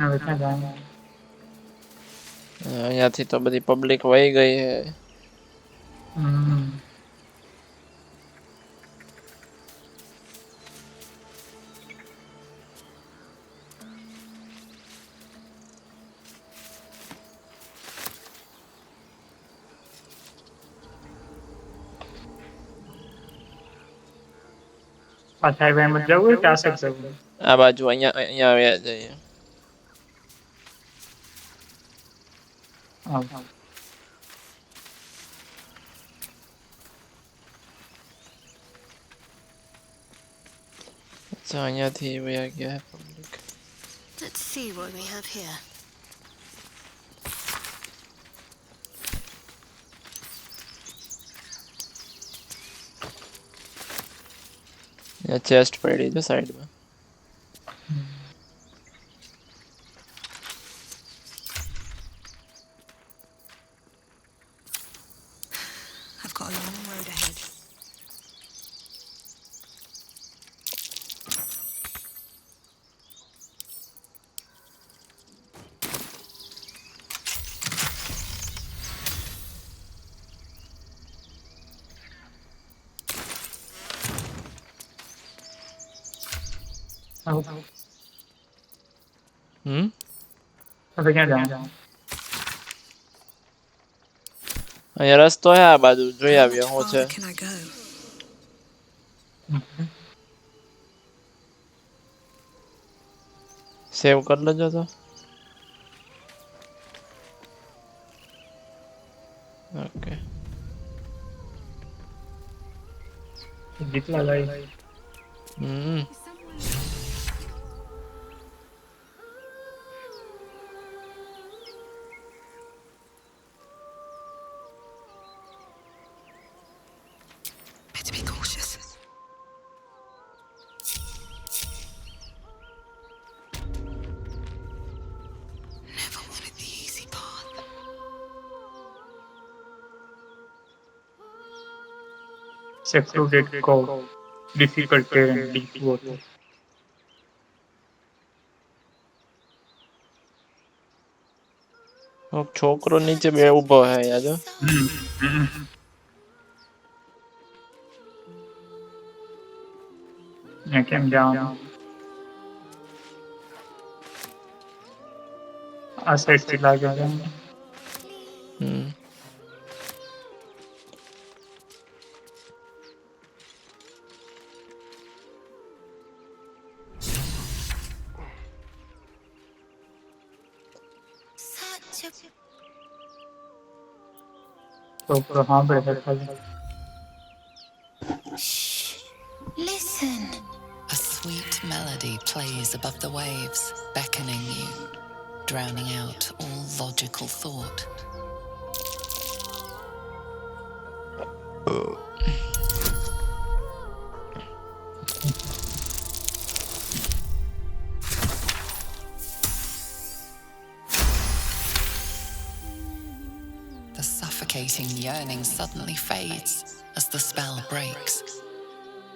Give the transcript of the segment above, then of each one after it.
હવે ક્યાં જવાનું? અહીંયાથી તો બધી પબ્લિક વહી ગઈ હે. પાછા એમ જ જવું હોય કે આ સાઈડ જવું? આ બાજુ અહીંયા અહીંયા આવ્યા જઈએ. હા. અચ્છા અહીંયાથી વયા ગયા public. Let's see what we have here. Chest પડી છે સાઈડમાં. I've got a long road ahead. હવે ક્યાં જવાનું? અહીંયા રસ્તો હે આ બાજુ જોઈ How આવીએ much શું છે. farther can I go? સેવ કરી લેજો તો. ઓકે. જેટલા લઈ Better be cautious. Never wanted the easy path. secluded cove, difficult terrain, deep water. છોકરો નીચે બે ઊભો હે યાર જો. કેમ જવાનું? આ સાઈડ થી લાગે છે. Such a છોકરો સાંભળે છે ખાલી. listen. A sweet melody plays above the waves, beckoning you, drowning out all logical thought. The suffocating yearning suddenly fades as the spell breaks.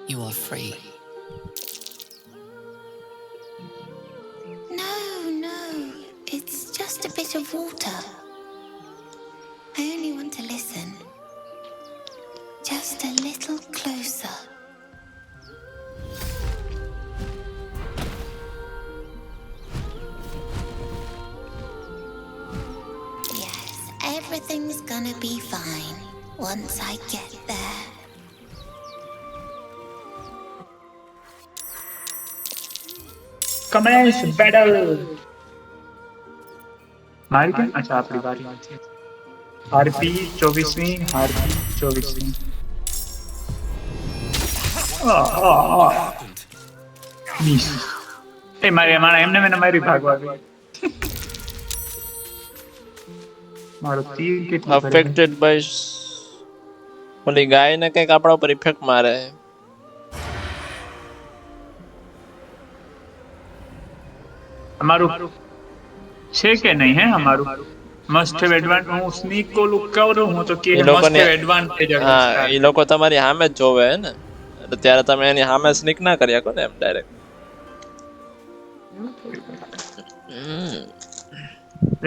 You are free. No, it's just a bit of water. I only want to listen. Just a little closer. Yes, everything's gonna be fine once I get there. Commence battle. મારી કેમ? અચ્છા આપણી બારી છે. હાર્પી 24મી, હાર્પી 24મી. Miss. એ મારી એમને મારી ભાગવા ગઈ. મારો તીર કેટલું અફેક્ટેડ બાય ઓલી ગાય ને કઈક આપણા ઉપર ઇફેક્ટ મારે. અમારું છે કે નહીં હે અમારું મસ્ટ હેવ એડવાન્ટેજ. હું સ્નીક કોલું કરું હું તો કે મસ્ટ હેવ એડવાન્ટેજ. હા એ લોકો તમારી સામે જ જોવે હે ને એટલે ત્યારે તમે એની સામે સ્નીક ના કરી શકો ને એમ direct.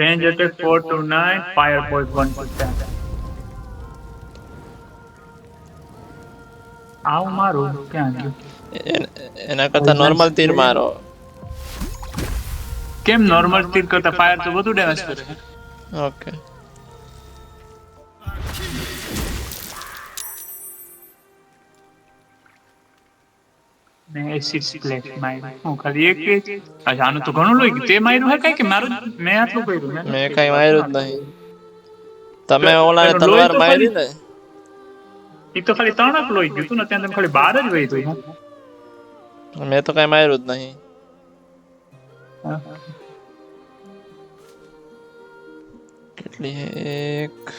Range attack 4 to 9, fire point 1 to 10. આવ મારું ક્યાં ગયું? એના કરતા નોર્મલ તીર મારો. કેમ નોર્મલ તીર કરતા ફાયર તો વધુ ડેમેજ કરે છે? ઓકે. મેં એસિડ સ્પ્લેશ માર્યું. હું ખાલી એક જ. અચ્છા, આનું તો ઘણું લોહી ગયું. તે માર્યું હે કઈ કે મારું મેં આટલું કર્યું? મેં કઈ માર્યું જ નહીં. તમે ઓલાને એનું લોહી તલવાર તો મારી ને? એ તો ખાલી 3 લોહી ગયું તું ને, ત્યાં તમે ખાલી 12 જ વહી હતું. મેં તો કઈ માર્યું જ નહીં. કેટલી હે? 1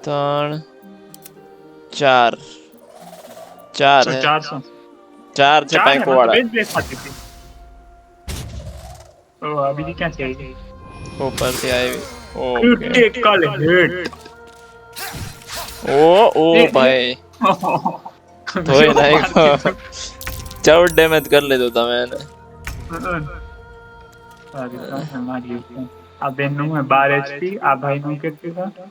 2 3 4 4 है 400 4 છે પાઇકો વાળા. ઓ આ બીજી ક્યાં છે? ઉપર થી આવી. ઓકે. Critical hit. ઓ ભાઈ ધોઈ નાખ્યો. 14 ડેમેજ કરી લીધું તમે એને. આ બેન નું 12 HP. આ ભાઈ નું કેટલું છે?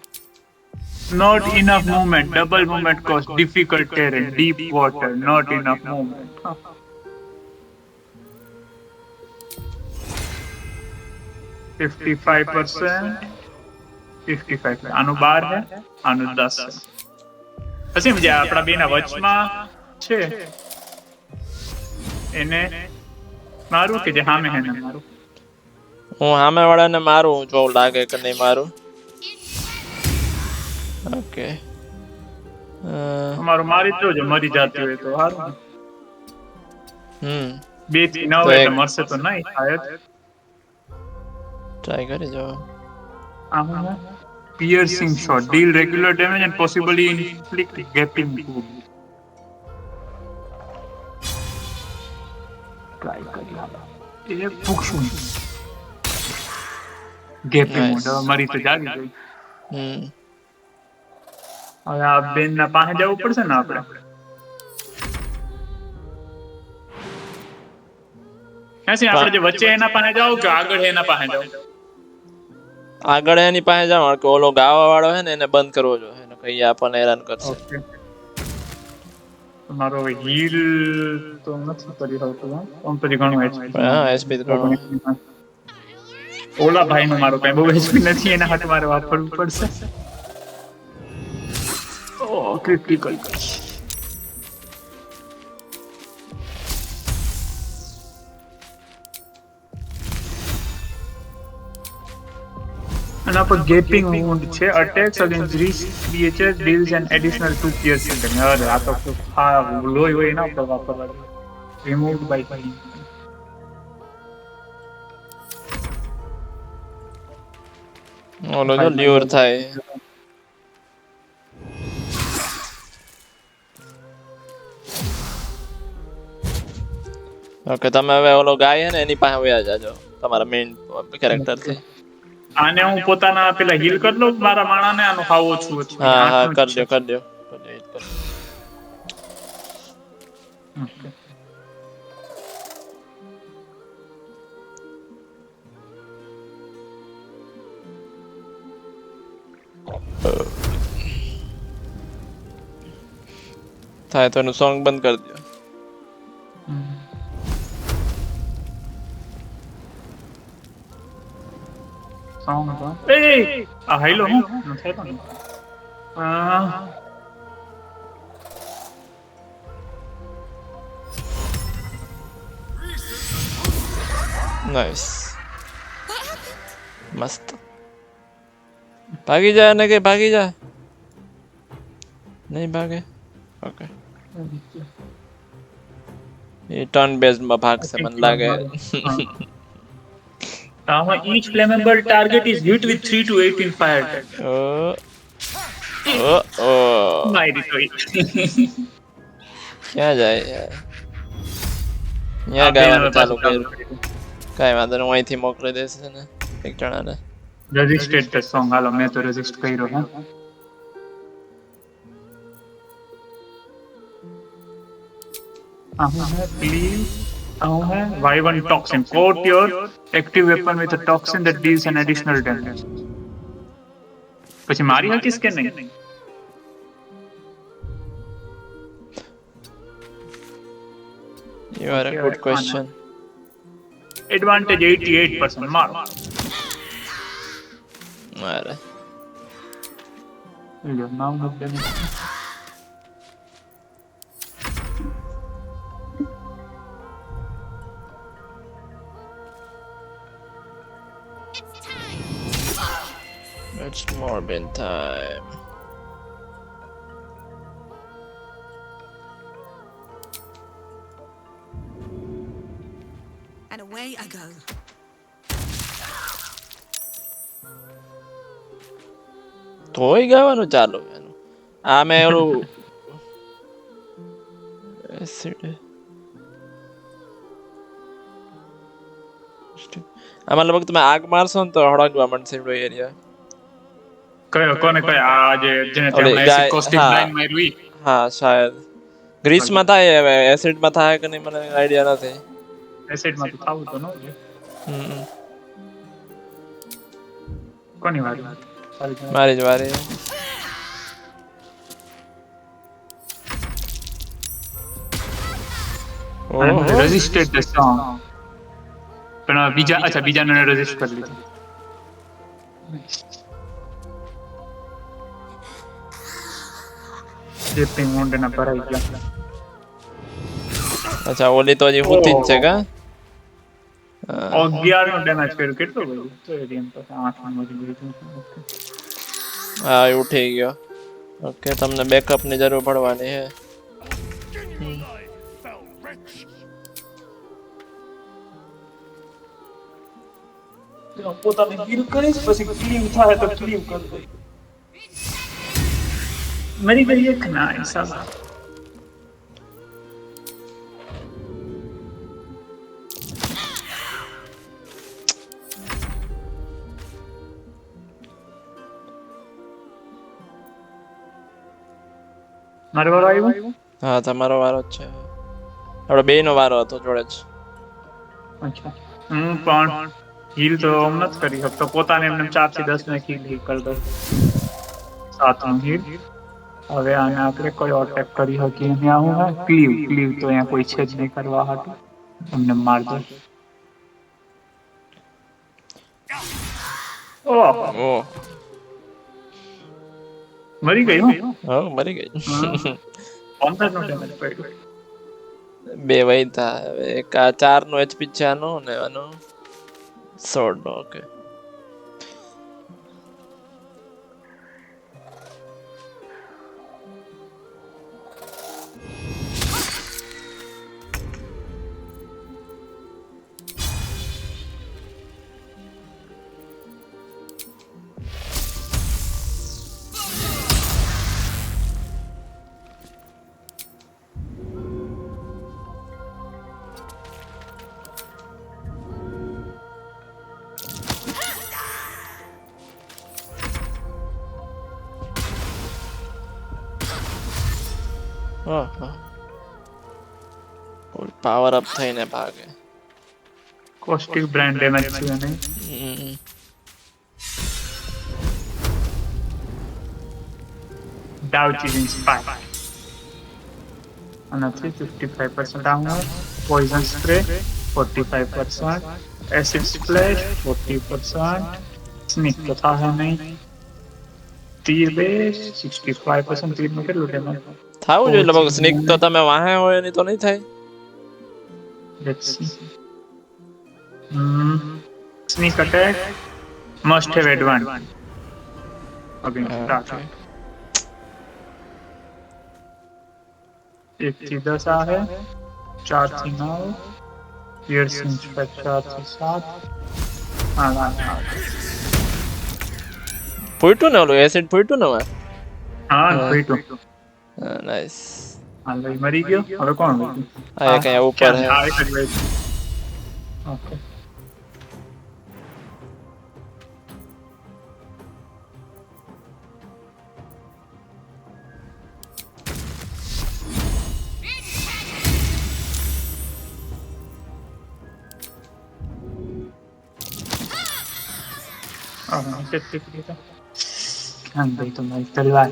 Not enough movement. Double movement cost. Difficult terrain. Deep water. Not enough movement. 55%. 55. આનું 12 है. આનું 10 है. પછી જે આપણા બેના વચમાં છે એને મારું કે જે સામે હે ને મારું? હું સામે વાળાને મારું જો લાગે કે નહીં મારું. ઓકે. અમારું મારી જ જો મરી જાતી હોય તો સારું. 2 થી 9 એટલે મરશે તો નહીં શાયદ. ટ્રાય કરી જો. Piercing shot. Deal regular damage and possibly inflict gaping wound. Try કરી એ પૂછું. ગેપિંગ wound. મરી તો જાગી ગઈ. હવે આ બેન ના પાસે જવું પડશે ને આપણે. એસી આપણે જે વચ્ચે એના પાસે જાવ કે આગળ એના પાસે જાવ? આગળ એની પાસે જાવ કે ઓલો ગાવા વાળો હે ને એને બંધ કરવો જોઈએ એને કઈ આપણને હેરાન કરશે. તમારો હીલ તો નથી કરી શકતો. આમ તો ઘણું HP. હા એસપી ઘણું. ઓલા ભાઈ નું મારો કઈ બહુ HP નથી, એના હાથે મારે વાપરવું પડશે. Oh critical. એના પર ગેપિંગ wound છે. Attacks against reach creature deals an additional 2 piercing damage. અરે આ તો આ લોહી હોય એના પર વાપરવા. રિમૂવ્ડ બાય ફાઈન. ઓલો જો લ્યોર થાય. ઓકે તમે હવે ઓલો ગાય હે ને એની પાસે વયા જાજો તમારા મેઇન કેરેક્ટર થી. આને હું પોતાના પેલા હીલ કરી લઉં મારા માણાને. આનું ખાવ ઓછું ઓછું. હા હા કરી દો. થાય તો એનું સોંગ બંધ કરી દો. આ હાઈલો હું થાય તો નાઈસ મસ્ત. ભાગી જા ને કે ભાગી જા. નહીં ભાગે. ઓકે એ ટર્ન બેઝ માં ભાગશે મને લાગે. each flammable target is hit with 3 to 18 fire damage. મારી તો ક્યાં જાય યાર? અહીંયા ગાવાનું ચાલુ કર્યું. કાંઈ વાંધો નહીં, હું અહીંથી મોકલી દઈશ ને એક જણાને. Registered the song. હાલો મેં તો રજિસ્ટર કર્યો. હા પ્લીઝ આવું હે Y1 toxin. Coat your active weapon with a toxin that deals an additional damage. પછી મારી હકીશ કે નહીં? You are a good question. Advantage 88% મારો. અરે લ્યો, now no damage. it's Morbin time. And away I go. તોય ગાવાનું ચાલુ એનું. આ મેં ઓલું acid. આમાં લગભગ તમે આગ મારશો ને તો હળગવા મળશે એવડો એરિયા. કયો કોને કયો આ જેને ઓલી તમે ગાય, acid caustic હા. blind માર્યું ઈ? હા શાયદ ગ્રીસમાં થાય, હવે એસિડમાં થાય કે નહીં મને આઈડિયા નથી. Acid માં તો થાવું તો ન જોઈએ. હમ. કોની વારી? સારી છે. મારી જ વારી. અને ઓહો. resisted the song. પણ બીજા અચ્છા બીજાને રેઝિસ્ટ કરી લીધું. જે પિંગ મુંડના ભરાઈ ગયા. અચ્છા ઓલી તો હજી હુતી જ છે કા? 11 નું ડેમેજ કર્યું. કેટલું બધું તો એરિયમ તો 8 માં મળી ગયું. હા એ ઉઠી ગયો. ઓકે તમને બેકઅપ ની જરૂર પડવાની છે. પોતાને હીલ કરીશ પછી ક્લીવ થાય તો ક્લીવ કરી દે. મરી ગઈ એક ના હિસાબ. મારો વારો આવ્યો? હા તમારો વારો જ છે. આપણે બેયનો વારો હતો જોડે જ. અચ્છા હું પણ હીલ તો આમ નથી કરી શકતો. પોતાને એમને 4 થી 10 ને હીલ કરી દઉં. 7 નું હીલ. હવે આને આપણે કોઈ અટેક કરી શકીએ. ત્યાં હું હે ક્લીવ તો અહીંયા કોઈ છે જ નહીં કરવા હાટું. એમને માર દો. ઓહ ઓહ મરી ગઈ હો. હા મરી ગઈ. 15 નું ડેમેજ પડ્યું. બે વૈતા હવે એક આ 4 નો HP છે આનો ને આનો 16 નો. ઓકે પાવર અપ થઈને ભાગે. કોસ્ટિક બ્રાન્ડ ડેમેજ છે અને હમ. Doubt inspire. Another 55% downward. Poison spray 45%. Acid splash 40%. Sneak तो था है नहीं. तीर बेस 65%. तीर में કેટલું ડેમેજ? થાવું જોઈએ લગભગ સ્નેક તો તમે વાહે હોય એની તો નહીં થાય. Let's see. Sneak attack must have advantage against starter. 1 થી 10 આવે, 4 થી 9, piercing strike 4 થી 7. ફૂટ્યું ને ઓલું એસિડ ફૂટ્યું ને હવે. હા ફૂટ્યું. નાઈસ. હાલ મરી ગયો. હવે કોણ બચ્યું? આ એક અહીંયા ઉપર હે. આ એક જ બચ્યું. ઓકે नीचे टिक दिया हम गई तुम्हारी तलवार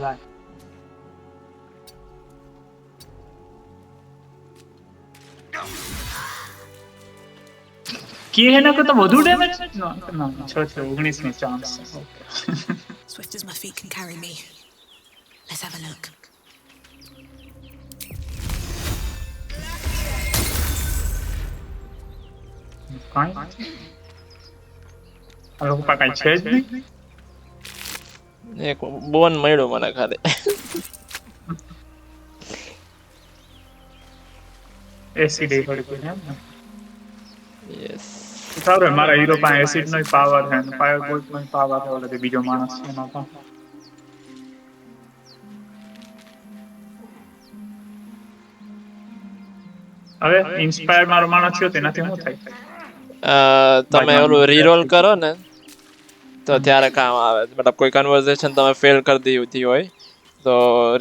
किए है ना को तो વધુ ડેમેજ ના 19 નો chance Swift as my feet can carry me. Let's have a look. કાઈ આ લોકો પાસે છે જ નહીં એક બોન મળ્યો મને ખાલી એસિડ એ પડી ગઈ ને યસ સારું હે મારા હીરો પાસે એસિડ નો પાવર હે ફાયર બોલ્ટ નો પાવર હે ઓલો બીજો માણસ છે એનો તો હવે ઇન્સ્પાયર મારો માણસ થયો તેનાથી શું થાય તમે ઓલું રીરોલ કરો ને તો ત્યારે કામ આવે મતલબ કોઈ કન્વર્ઝેશન તમે ફેલ કરી દીધી હોય તો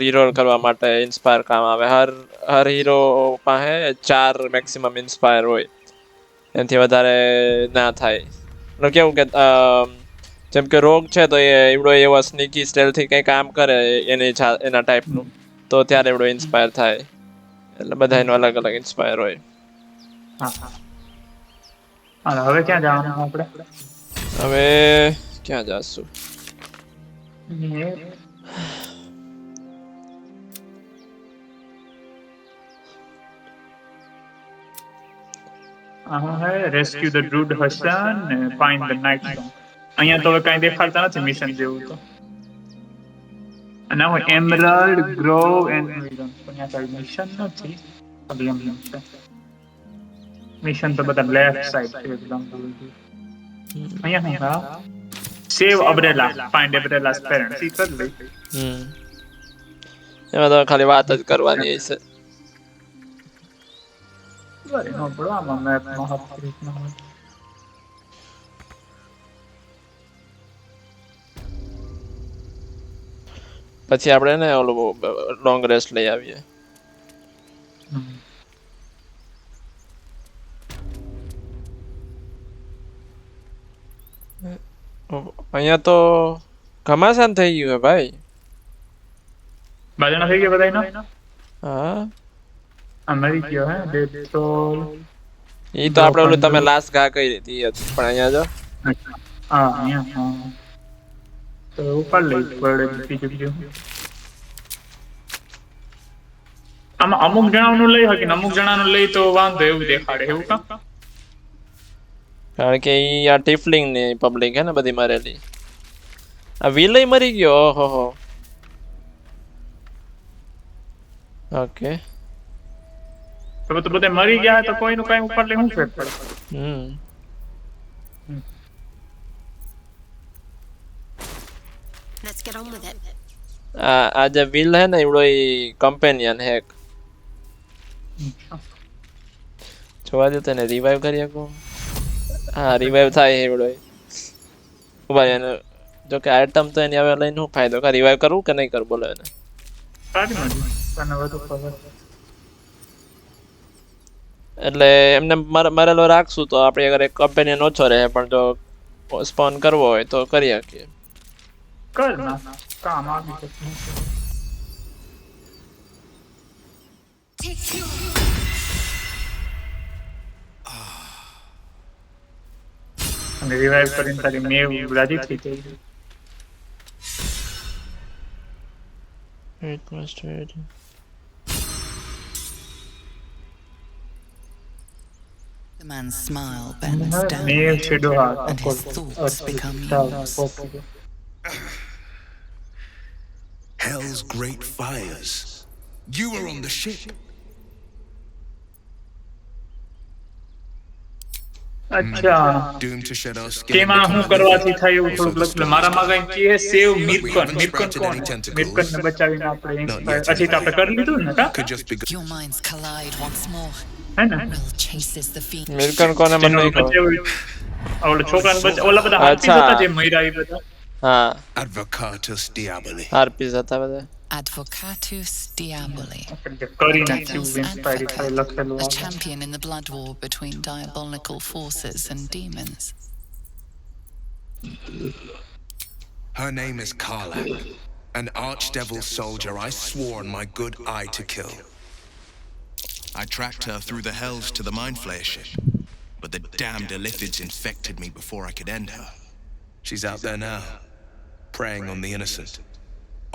રીરોલ કરવા માટે ઇન્સ્પાયર કામ આવે હર હીરો પાસે 4 મેક્સિમમ ઇન્સ્પાયર હોય એનાથી વધારે ના થાય એટલે કેવું કે જેમ કે રોગ છે તો એ એવડો એવો સ્નીકી સ્ટાઇલથી કંઈ કામ કરે એના ટાઈપનું તો ત્યારે એવડો ઇન્સ્પાયર થાય એટલે બધા એનો અલગ અલગ ઇન્સ્પાયર હોય હા હવે ક્યાં જવાનું આપણે હવે ક્યાં જાશું હે રેસ્ક્યુ ધ ડ્રુડ હસન ને ફાઇન્ડ ધ નાઇટ સ્ટોન અહીંયા તો હવે કાંઈ દેખાડતા નથી મિશન જેવું તો અને હું એમરલ્ડ ગ્રોવ એન્ડ અહીંયા કાંઈ મિશન નથી ખાલી એમ છે મિશન તો બધા લેફ્ટ સાઈડ છે એકદમ અહીંયા હું હા સેવ અબ્રેલા ફાઇન્ડ અબ્રેલાસ પેરેન્ટ્સ ઈ કરી લઈ એમાં તો ખાલી વાત જ કરવાની છે બરે નો પડો આમાં મેપમાં હપક્રિક ન હોય પછી આપણે ને ઓલો લોંગ રેસ્ટ લઈ આવીએ અહીંયા તો ઘમાસાન થઈ ગયું હે ભાઈ બાજણા થઈ ગયા બધાયનો હા આ મરી ગયો હે ડેડ સોલ ઈ તો આપણે ઓલું તમે લાસ્ટ ઘા કરી હતી પણ અહીંયા જો હા અહીંયા હા તો ઉપર લઈ પડે બીજું આમાં અમુક જણાનું લઈ હકે અમુક જણાનું લઈ તો વાંધો એવું દેખાડે એવું કા કારણ કે ઈ આ ટિફલિંગ ની પબ્લિક હે ને બધી મરેલી આ વિલય મરી ગયો ઓહો ઓકે તો બધે મરી ગયા તો કોઈનું કઈ ઉપર લઈ હું ફેર પડે Let's get on with it. આ જે વિલ હે ને એવડો ઈ કમ્પેનિયન હે જોવા દે તને રિવાઇવ કરી શકો હા રિવાઇવ થાય એવડો ભાઈ એને જો કે આઈટમ તો એની હવે લઈને શું ફાયદો કે રિવાઇવ કરવું કે નહીં કરવું બોલો એને સારી મળી તને વધુ ખબર એટલે એમને મરેલો રાખશું તો આપણે અગર એક કમ્પેનિયન ઓછો રહે પણ જો સ્પોન કરવો હોય તો કરી શકીએ કર ના કામ આવી શકે અને રિવાઇવ કરીને તારી મેવ રાજી થઈ ગઈ It must wait. The man's smile bends down, મેવ shadow and his thoughts become yours. Hell's great fires. You were on the ship. અચ્છા Doomed to shed our skin. કેમાં હું કરવાથી થાય એવું થોડુંક લખ્યું મારામાં કઈ કે સેવ મિર્કન કોણ મિર્કન ને બચાવીને આપણે ઇન્સ્પાયર પછી તો આપણે કરી લીધું ને કા Could just be Your minds collide once more. હે ને Will chases the fiend. મિલ્કન કોને મને નહીં ખબર ઓલો છોકરાને બચા ઓલા બધા હાથી અચ્છા. હતા જે મર્યા એ બધા હા Advocatus Diaboli. હાર્પીસ હતા બધા Advocatus Diaboli. કરી Devil's નાખ્યું ઇન્સ્પાયર ખાલી લખેલું advocate, a આવે. champion in the blood war between diabolical forces and demons. Her name is Karlak, an archdevil soldier I swore on my good eye to kill. I tracked her through the hells to the Mind Flayer ship, but the damned Illithids infected me before I could end her. She's out there now, preying on the innocent.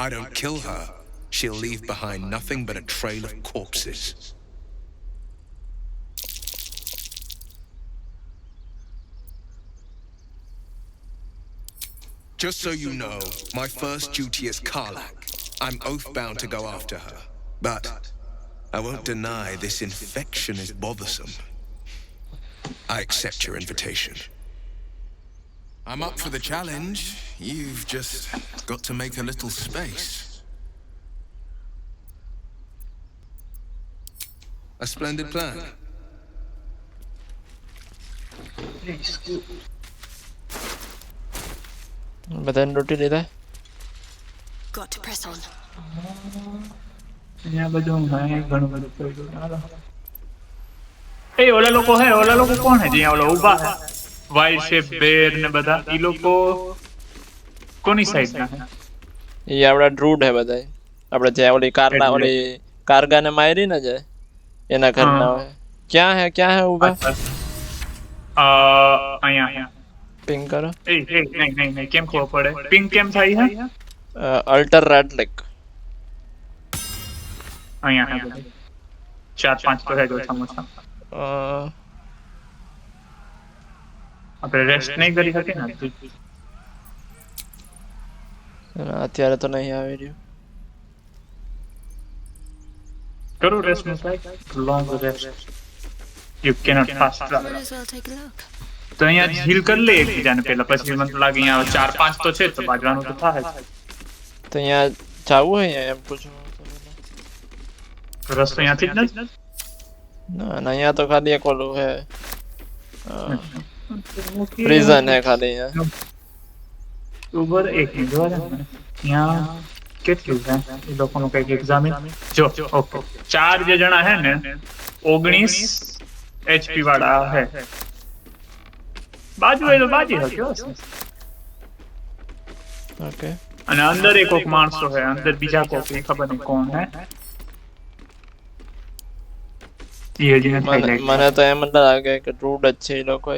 I don't kill her, she'll leave behind nothing but a trail of corpses. Just so you know, my first duty is Karlak. I'm oath-bound to go after her. But I won't deny this infection is bothersome. I accept your invitation. I'm up for the challenge. You've just got to make a little space. A splendid plan. બધાને લૂંટી લીધા. Got to press on. અહીંયા બધું ઘણું બધું પડ્યું. હાલો. એ ઓલા લોકો કોણ હે જ્યાં ઓલા ઊભા હે વાઇલ્ડ શેપ બેર ને બધા ઈ લોકો કોની સાઈડ ના હે? એ આપડા ડ્રૂડ હે બધા. આપણે જે ઓલી કારગાને મારી ને જે એના ઘરના હોય. ક્યાં હે ઊભા? અહીંયા પિંગ કરો. નહીં કેમ ખબર પડે? પિંગ કેમ થાય હે? અલ્ટર રેડ લેક અહીંયા હે બધા 4-5 તો હે જો સમોસા. આપણે રેસ્ટ નહીં કરી શકીએ ને અત્યારે તો નહીં આવી રહ્યું. કરું રેસ્ટ નું try. Long rest you cannot fast travel. Might as well take a look. તો અહીંયા હીલ કરી લે એકબીજાને પહેલા, પછી મને લાગે અહીંયા 4-5 તો છે તો બાજવાનું તો થાય જ. તો અહીંયા જવું હોય એમ પૂછું. રસ્તો અહીંયાથી જ નથી. ના અહીંયા તો ખાલી એક ઓલું હે પ્રિઝન હે ખાલી અહીંયા. ઉભર એક મિનિટ જોવા દે મને. અહીંયા કેટલું છે એ લોકોનું કઈક એક્ઝામિન. જો ઓકે 4 જે જણા હે ને 19 એચપી વાળા હે. બાજુ હોય તો બાજી હક્યો હશે. ઓકે અને અંદર એક કોક માણસો હે, અંદર બીજા કોક એ ખબર નહીં કોણ હે. મને તો એમ લાગે કે ડ્રૂડ જ છે એ લોકો.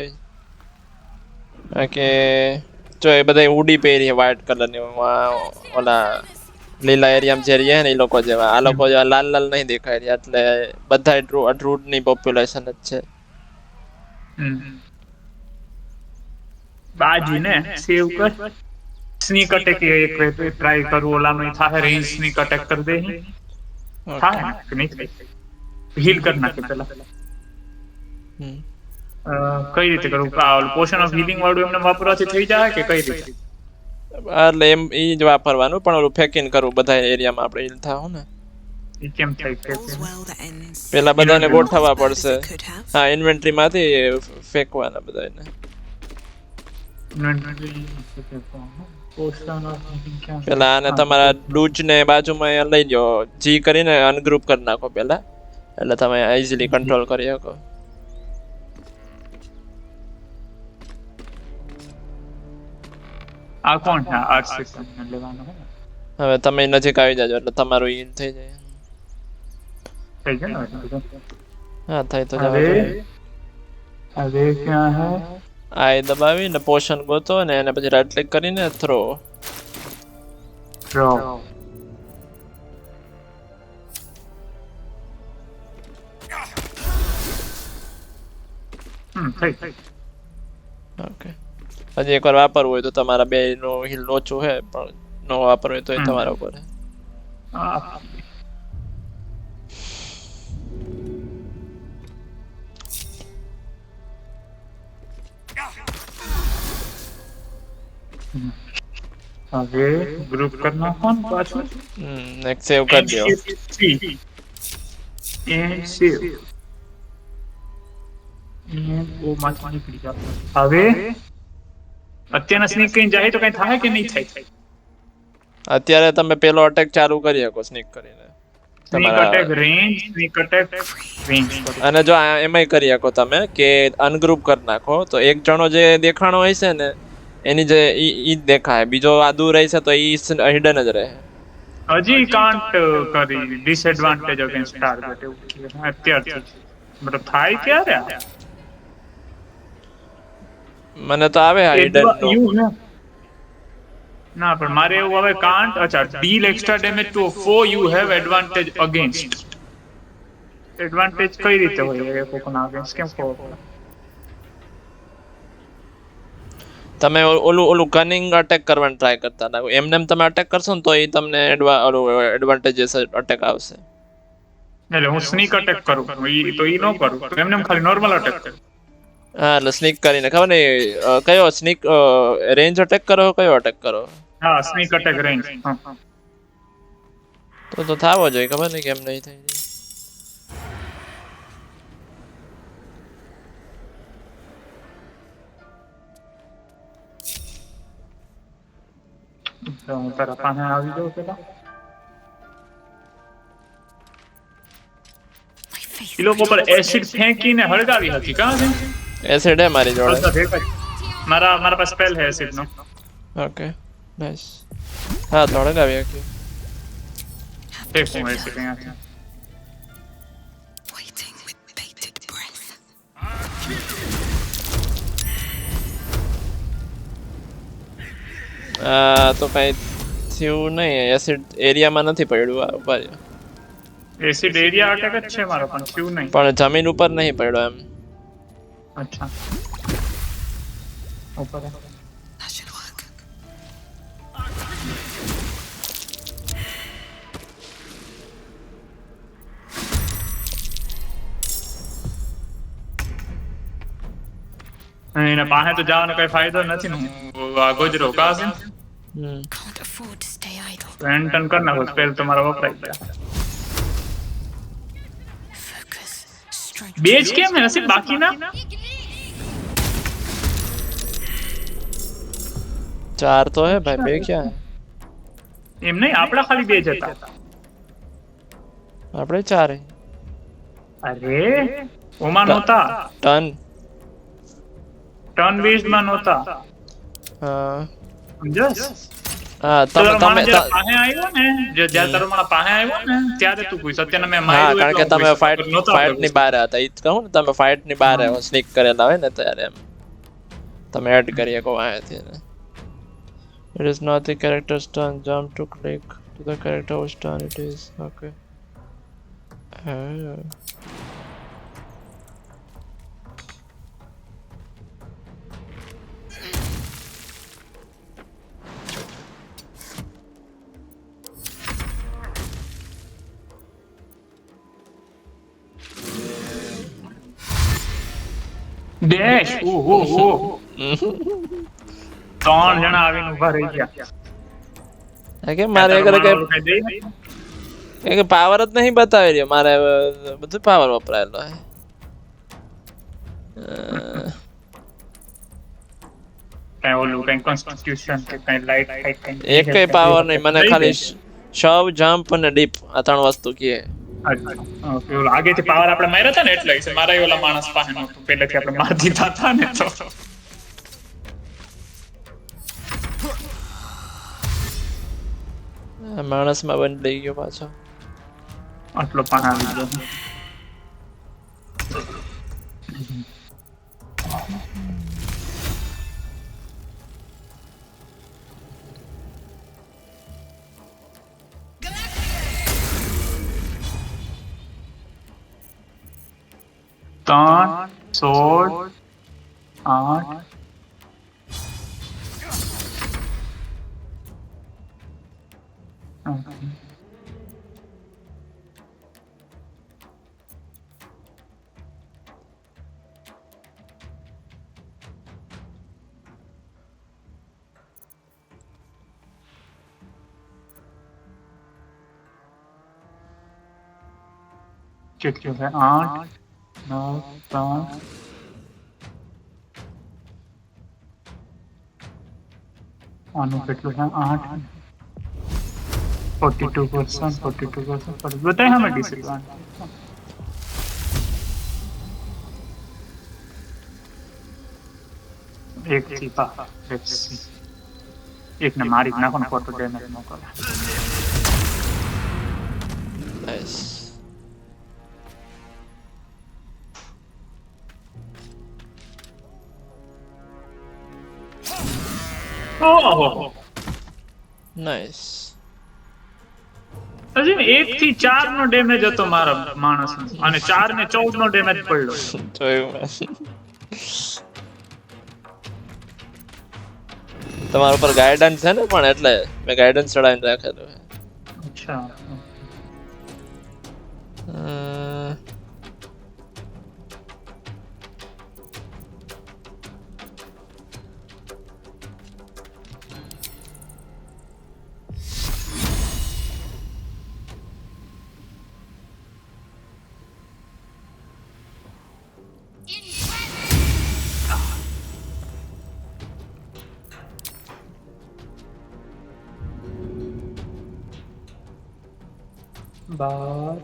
કે જો એ બધા ઉડી પહેરી વ્હાઈટ કલરની ઓલા લીલા એરિયામાં જે રહ્યા ને એ લોકો જેવા. આ લોકો જેવા લાલ નહીં દેખાય રહ્યા. એટલે બધા ડ્રૂડ ની પોપ્યુલેશન જ છે. બાજી ને સેવ કર. સ્નીક અટેક એક ટ્રાય કરું. ઓલાનો થાય રેન્જ સ્નીક અટેક કરી દે. થાય કે નહીં થાય? હીલ કરી નાખે પેલા. કઈ રીતે કરું? પોશન ઓફ હીલિંગ વાળું એમને વાપરવાથી થઈ જાય કે કઈ રીતે? એટલે એમ ઈ જ વાપરવાનું, પણ ઓલું ફેકિંગ કરવું બધા એરિયામાં આપણે હીલ થાવ ને. ઈ કેમ થાય? All's well that ends. પેલા બધાને ગોઠવવા પડશે. Could have. હા, ઇન્વેન્ટરી માંથી ફેંકવાના બધાને. પેલા આને તમારા ડૂચ ને બાજુમાં લઈ લો. જી કરીને અનગ્રુપ કરી નાખો પેલા, એટલે તમે ઇઝીલી કંટ્રોલ કરી શકો. આ કોણ છે? 8 સેકન્ડ લેવાનો હે. હવે તમે નજીક આવી જાજો એટલે તમારું હીલ થઈ જાય. થઈ ગયું ને? હા થાય તો હવે ક્યાં હે? આ દબાવીને પોશન ગોતો ને એને પછી રાઈટ ક્લિક કરીને થ્રો. થ્રો. થઈ. ઓકે હજી એકવાર વાપરવું હોય તો તમારા બે નું હીલ ઓછું છે, પણ નો વાપરવું હોય તો એ તમારા ઉપર છે. હવે ગ્રુપ કરી નાખો ને પાછું. એક સેવ કરી દો. હવે અત્યારના સ્નીક કઈ જાય તો કઈ થાય કે નહીં થાય? અત્યારે તમે પેલો અટેક ચાલુ કરી શકો સ્નીક કરીને. સ્નીક અટેક રેન્જ, સ્નીક અટેક રેન્જ. અને જો એમાંય કરી શકો તમે કે અનગ્રુપ કરી નાખો, તો એક જણો જે દેખાણો હોય છે ને એની જે ઈ જ દેખાય, બીજો આ દૂર રહી છે તો ઈ હિડન જ રહે. હજી કાન્ટ કરી ડિસએડવાન્ટેજ અગેન્સ્ટ ટાર્ગેટ એવું કહે છે અત્યારથી જ. મતલબ થાય ક્યારે આ? મને તો આવે આ હિડન નો. ના પણ મારે એવું હવે કાન્ટ અચ્છા deal extra damage to foes you have advantage against. Advantage કઈ રીતે હોય એ કોકના અગેન્સ્ટ કેમ ખબર પડે? તમે ઓલું કનિંગ અટેક કરવાનું ટ્રાય કરતા હતા, એમને તમે અટેક કરશો ને તો એ તમને એડવાન્ટેજીસ અટેક આવશે. એટલે હું સ્નીક અટેક કરું તો ઈ ન કરું, એમને ખાલી નોર્મલ અટેક કરું. હા એટલે સ્નીક કરીને ખબર નહીં કયો સ્નીક રેન્જ અટેક કરો કયો અટેક કરો. હા સ્નીક અટેક રેન્જ. તો થાવો જોઈએ, ખબર નહીં કેમ નહીં થઈ. હું તારા પાસે આવી જાઉં પેલા. એ લોકો પર એસિડ ફેંકીને હળગાવી હતી કાં છે? એસિડ હે મારી જોડે. મારા પાસે સ્પેલ હે એસિડ નો. Okay nice. હા તો હળગાવી નાખી. એક હું એસિડ અહીંયાથી. Waiting with bated breath. તો કઈ થયું નહીં, એસિડ એરિયામાં નથી પડ્યું. આ ઉપર એસિડ એરિયા અટેક જ છે મારો પણ થયું નહીં. પણ જમીન ઉપર નહીં પડ્યો એમ. અચ્છા ઉપર. That should work. એના પાસે તો જવાનો કઈ ફાયદો નથી ને. હું આ ગોજરો કાં છે Can't afford to stay idle. તો એન્ટન કર નાખો. સ્પેલ તો મારા વપરાઈ ગયા. Focus. Strike. બે જ કેમ હે નસીબ બાકીના? 4 તો હે ભાઈ, 2 ક્યાં હે? એમ નહીં આપડા ખાલી બે જ હતા. આપણે 4 હે. અરે ઓમાં નહોતા, ટન. ટર્ન બેઝડ માં નહોતા. હા સમજસ? હા તો તમે માણસ તમે જ્યારે પાસે આવ્યો ને, જ્યારે તારો માણસ પાસે આવ્યો ને ત્યારે તું પૂછ. અત્યારે મેં હા માર્યું કારણ કે એટલે તમે હું પૂછ. નહોતા ફાઇટ આપણે ની બહાર હતા, ઈ જ કહું ને. તમે ફાઇટ ની બહાર સ્નીક કરેલા હોય ને ત્યારે એમ તમે એડ કરી શકો આયાથી ને. It is not the character's turn. Jump to click to the character whose turn it is. Okay. Dash ઓહો હો 3 જણા આવીને ઊભા રહી ગયા. કે મારે અગર કે કઈ દે નહીં. પાવર જ નહીં બતાવી રહ્યો. મારે બધું પાવર વપરાયેલો હે. કઈ ઓલું કઈ કોન્સ્ટિટ્યુશન કે કઈ લાઈટ કઈ એક કઈ પાવર નહીં. મને ખાલી શવ, જમ્પ અને ડીપ આ 3 વસ્તુ કીએ. ઓકે ઓલા આગેથી પાવર આપણે માર્યા હતા ને એટલે છે. મારા ઓલા માણસ પાસે નહોતું, પહેલેથી આપણે માર દીધા હતા ને તો. માણસમાં બદલાઈ ગયો પાછો. આટલો પાણ આવી ગયો. ત્રણ 16 8 કેટલું છે? 8 9 3 આનું કેટલું છે? 8 42% बताए हमें डिसएडवांटेज. એક ચીપા એકને મારી જ નાખો ને ખોટું ડેમેજ ન કરે. નાઈસ. ઓહો નાઈસ. હજી 1 થી 4 નો ડેમેજ હતો મારા માણસનો અને 4 ને 14 નો ડેમેજ પડ્યો. જોયું મેં. તમારા ઉપર ગાઈડન્સ છે ને પણ એટલે મેં ગાઈડન્સ ચડાવીને રાખેલું છે. અચ્છા બાર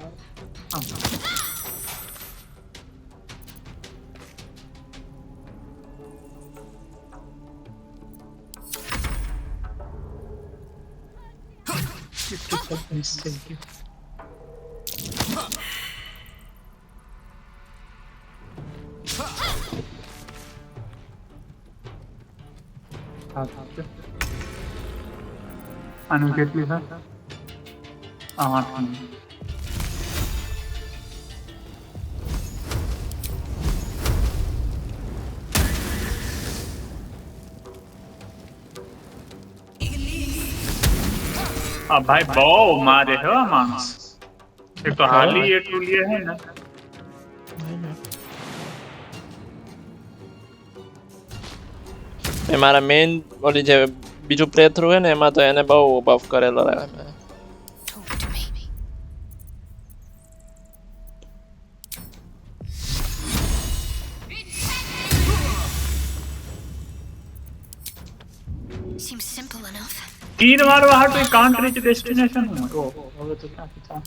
આનું કેટલી છે 8. ભાઈ બહુ મારે હે માણસ. એક તો હાલી એટલું લે હે ને. મારા મેઇન ઓલી જે બીજું પ્લે થ્રુ હે ને એમાં તો એને બહુ બફ કરેલો રહે મેં. Talk to me. Seems simple enough. તીર મારવા હાટુ કાન્ટ રીચ ડેસ્ટિનેશન હું ઓ હવે તો ક્યાંથી થાય.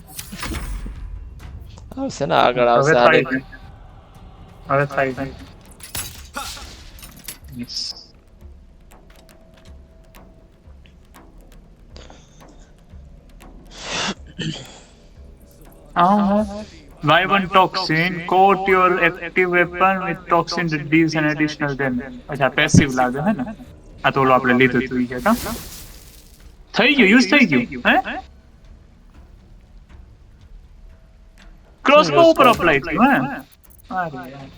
આવશે ને આગળ આવશે. હવે હાલે. થાય છે. હવે થાય છે. Yes. Y1 toxin, coat your active weapon with toxin that deals an additional damage. અચ્છા પેસિવ લાગે હે ને આ તો ઓલો આપણે લીધું હતું ઈ છે કા થઈ ગયું યુઝ થઈ ગયું હે ક્રોસબો ઉપર અપ્લાય થયું હે અરે યાર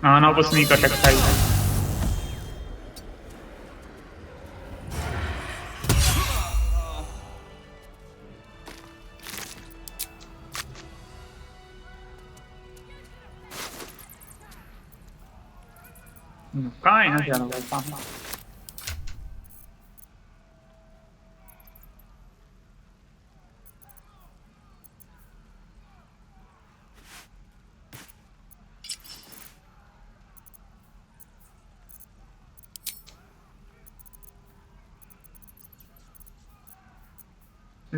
આના પર સ્નીક અટેક થાય છે કાંઈ નથી આના પાછળ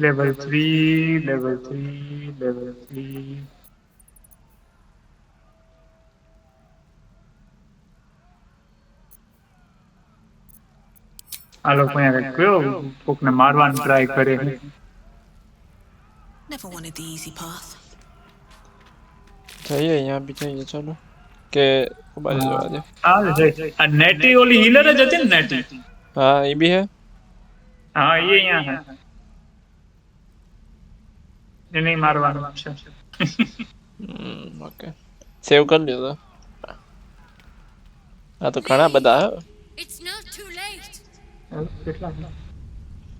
level 3 level 3 level 3 આ લોકો અહીંયા કયો કોકને મારવાનું ટ્રાય કરે છે Never wanted the easy path. જઈએ અહીંયા બી જઈએ ચાલો કે બાજુ જવા દે. હાલ જઈ આ નેટી ઓલી હીલર જ હતી ને નેટી હા એ બી હે. હા એ અહીંયા છે એને મારવાનું છે ઓકે સેવ કરી લ્યો તો. આ તો ઘણા બધા હે. It's not too late. કેટલા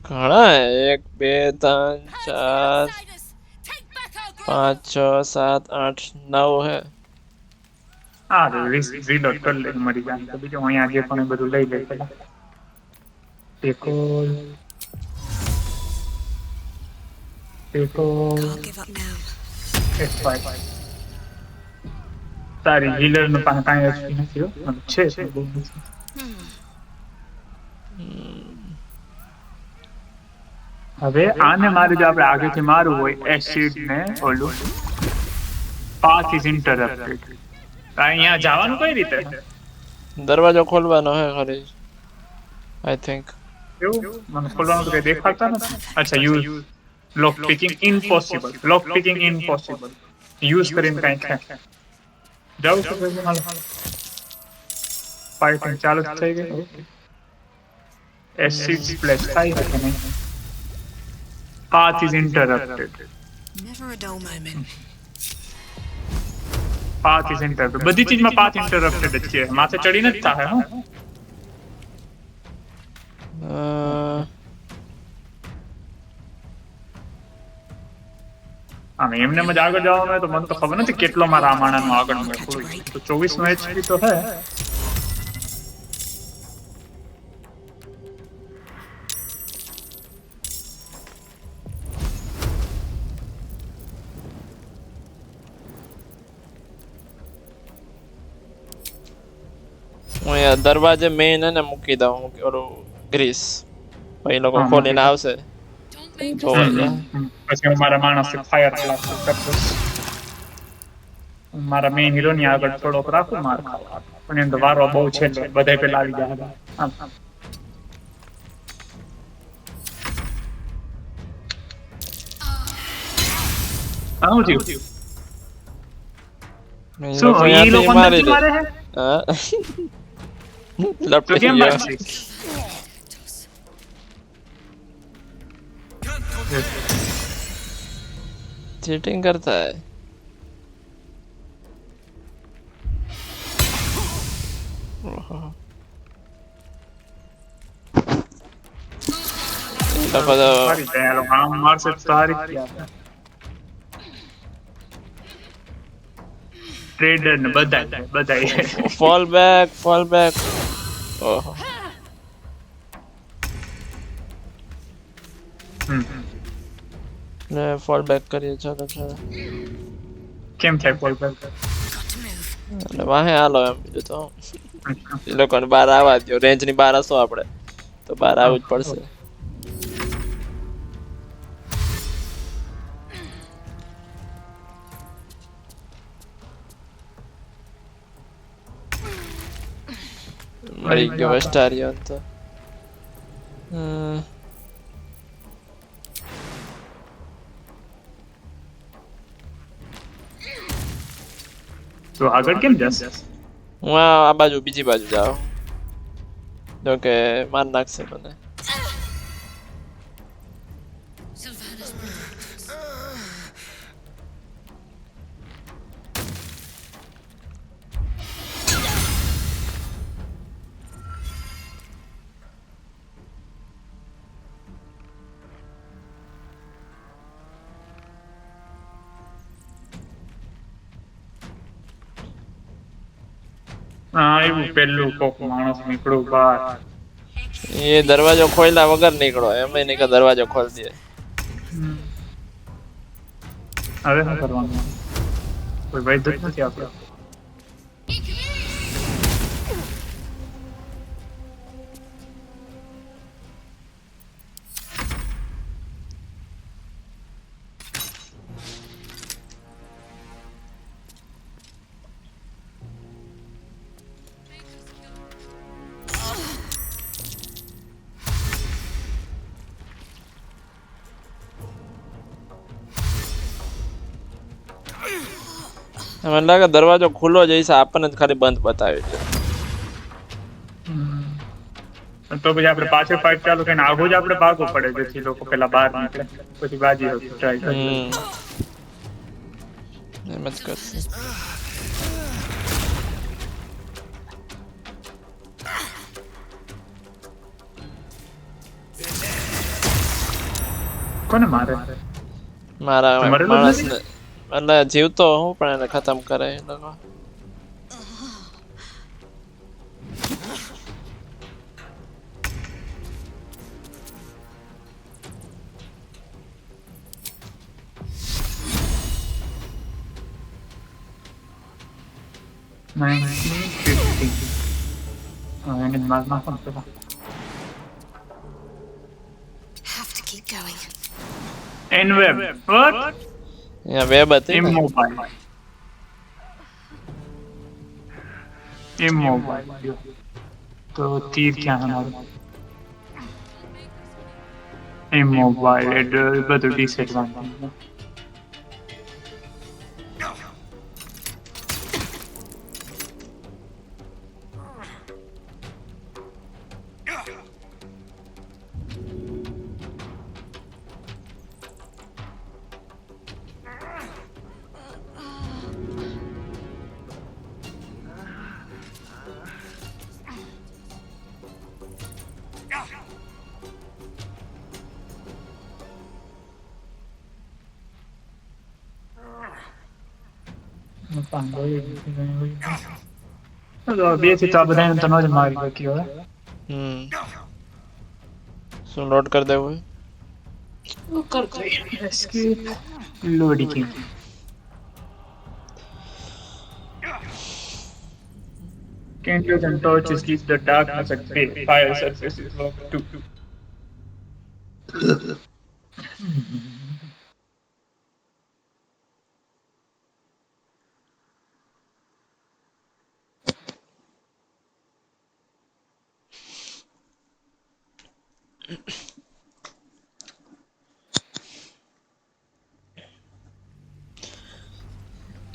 ઘણા 1 2 3 4 Take back our group. 5 6 7 8 9 હે. હા રીલોડ કરી લે મરી જાય તો બીજું અહીંયા જે પણ બધું લઈ લે પેલા એક તે તો Can't give up now. F5 તારી હીલર નું પાસે કાંઈ HP નથી હો. મતલબ છે પણ બહુ નથી. હવે આને મારે જો આપણે આગળથી મારવું હોય એસિડ ને ઓલું પાથ ઇઝ ઇન્ટરપ્ટેડ. અહીંયા જવાનું કઈ રીતે દરવાજો ખોલવાનો હે ખાલી આઈ થિંક. એવું મને ખોલવાનું તો કઈ દેખાતા નથી. અચ્છા યુઝ લોક પિકિંગ ઇમ્પોસિબલ. લોક પિકિંગ ઇમ્પોસિબલ યુઝ કરીને કઈ છે. જાઉં તો ફાઇટિંગ ચાલુ જ થઈ ગઈ. એસિડ સ્પ્લેશ થાય કે નહીં. Path is interrupted. Never a dull moment. Path is interrupted. બધી ચીજમાં પાથ ઇન્ટરપ્ટેડ જ છે. માથે ચડીને જ થાય હો. આમ એમને જ આગળ જવાનું હોય તો મને તો ખબર નથી કેટલો મારા આ માણસનો આગળ મળે. તો 24 નો HP તો હે. હું યાર દરવાજે મેઇન હે ને મૂકી દઉં ઓલું ગ્રીસ પછી લોકો ખોલીને આવશે. પછી હું મારા માણસ ફાયર કરતો. મારા મેઇન હીરો ની આગળ થોડોક રાખું માર ખાવા. પણ એમ તો વારો બહુ છે એટલે બધા પેલા આવી જાય. આવું થયું. શું ઈ લોકો મારી નથી મારે હે? તો કેમ મારશે? चीटिंग करता है. સારી છે યાર. આમ મારશે તો સારી જ છે. ટ્રેડર ને બધા Fall back. ઓહો. ને ફોલ બેક કરીએ. ચાલો કેમ થાય ફોલ બેક? એટલે વાહે હાલો એમ. બીજું તો એ લોકોને બહાર આવવા દો. રેન્જ ની બહાર હશો આપણે તો બહાર આવવું જ પડશે. મરી ગયો વેસ્ટારિયન તો. તો આગળ કેમ જશે? હું આ બાજુ બીજી બાજુ જાઉં જો કે માર નાખશે મને. હા એવું પેલું કોક માણસ નીકળ્યું બહાર. એ દરવાજો ખોલ્યા વગર નીકળો એમ નહીં કે દરવાજો ખોલી દે. હવે શું કરવાનું? કોઈ વૈધ જ નથી આપણે. મને લાગે દરવાજો ખુલ્લો જ હશે. આપણને જ ખાલી બંધ બતાવે છે. તો પછી આપણે પાછળ ફાઇટ ચાલુ કરીને આગળ જ આપણે ભાગવું પડે જેથી લોકો પેલા બહાર નીકળે. પછી બાજી ટ્રાય કરીએ. એમ જ કરશે. કોને મારે? મારા મરેલો જ માણસને એટલે જીવતો હું પણ એને ખતમ કરે એ લોકો. 1950. એને માર નાખો ને પેલા. Have to keep going. N-Web. What? અહીંયા વેબ હતી ને. Immobile. Immobile. તો તીર ક્યાં હમારું? Immobile એટલે બધું disadvantage. બે થી તો આ બધાને તો ન જ મારી શકી હવે. શું લોડ કરી દેવું લોડી Candles and torches keep the darkness at bay. Fire surfaces work too.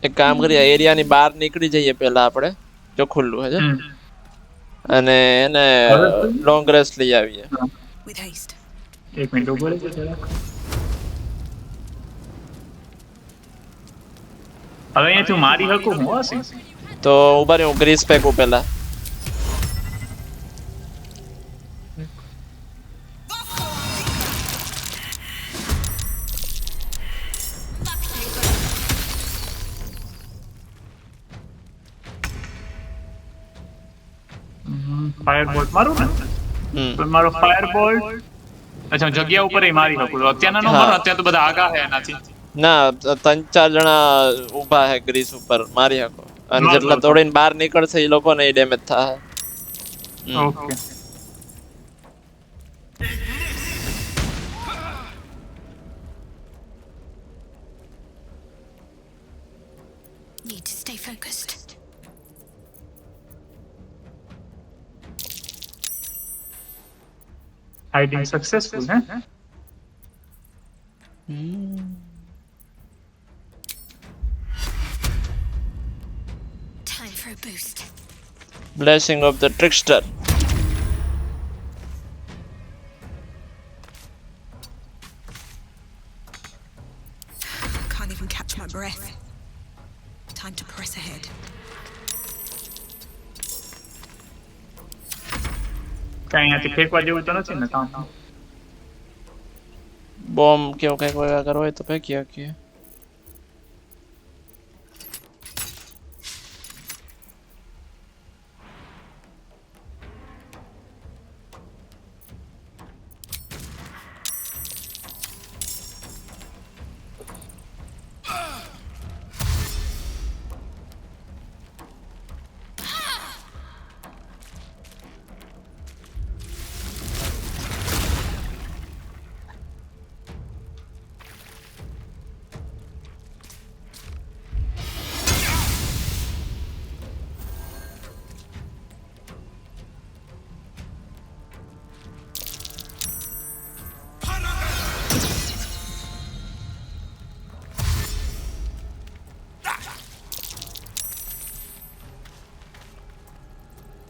એક કામ કરીએ એરિયાની બહાર નીકળી જઈએ પહેલા આપણે જો ખુલ્લું છે અને એને લોંગ રેસ્ટ લઈ આવીએ. With haste. એક મિનિટ ઉભો રહેજો જરાક. હવે અહીંયા તું મારી હકું હું હશે તો ઉભા રહી હું ગ્રીસ ફેંકું પહેલા. ફાયર બોલ્ટ મારું ને તો મારો ફાયર બોલ્ટ અચ્છા જગ્યા ઉપર મારી શકું તો અત્યારના નો મારો અત્યારે તો બધા આગા હે એનાથી ના 3-4 જણા ઊભા હે ગ્રીસ ઉપર મારી શકો અને જેટલા દોડીને બહાર નીકળશે એ લોકોને ડેમેજ થાય. Okay Need to stay focused. Hiding successful, huh? Time for a boost. Blessing of the trickster. Can't even catch my breath. Time to press ahead. કઈ અહીંયાથી ફેંકવા જેવું તો નથી ને કામ બોમ્બ કેવું કંઈક અગર હોય તો ફેંકી શકીએ.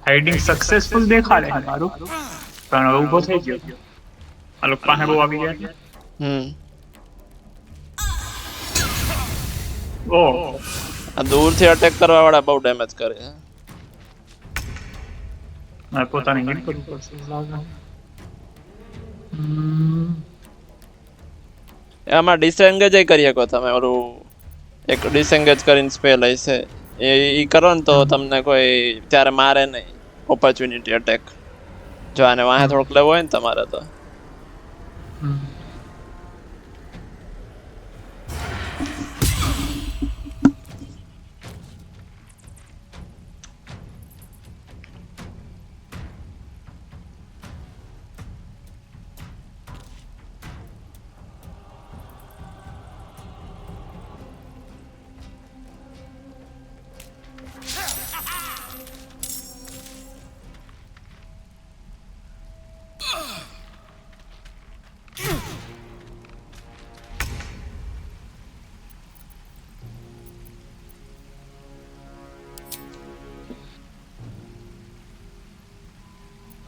હાઇડિંગ સક્સેસફુલ દેખાડે છે મારું પણ હવે ઊભો થઈ ગયો આ લોકો પાસે બહુ આવી ગયા છે. ઓ આ દૂરથી અટેક કરવા વાળા બહુ ડેમેજ કરે છે. મારે પોતાને હિટ કરવું પડશે એવું લાગે. આમાં ડિસએન્ગેજ કરી શકો તમે ઓલું એક ડિસએન્ગેજ કરીને સ્પેલ હશે એ કરો ને તો તમને કોઈ ત્યારે મારે નહીં ઓપોર્ચ્યુનિટી અટેક જો આને વાહે થોડુંક લેવો હોય ને તમારે તો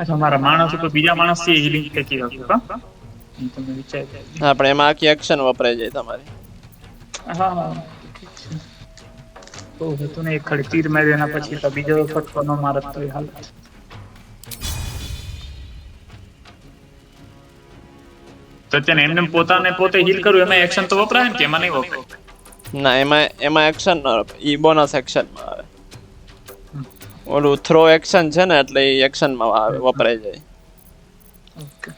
અચ્છા મારા માણસ ઉપર બીજા માણસ થી હીલિંગ ફેંકી રાખું કા તમે વિચાર હા પણ એમાં આખી એક્શન વપરાઈ જાય તમારી. હા તો હતું ને એક ખડી તીર મારી એના પછી તો બીજો ફટકો ન મારત તો હાલ. તો તેને એમને પોતાને પોતે હીલ કરવું એમાં એક્શન તો વપરાય ને કે એમાં નહીં વપરાય. ના એમાં એક્શન ઈ બોનસ એક્શનમાં આવે. ઓલું થ્રો એક્શન છે ને એટલે ઈ એક્શનમાં આવે વપરાઈ જાય. Okay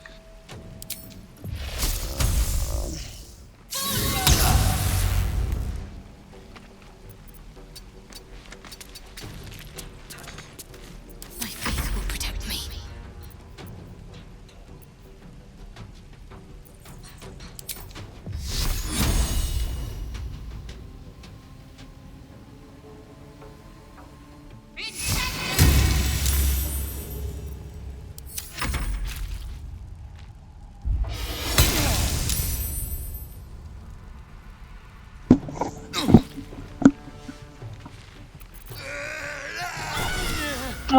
My faith will protect me.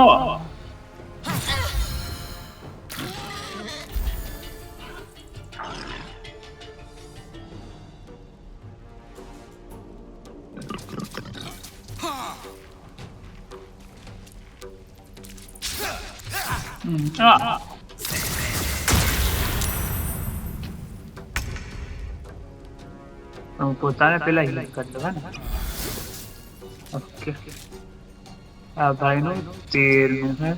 Oh. Ah. પોતાને પેલા હિલ કરી દેવા ને. ઓકે આ ભાઈનું 13નું હે.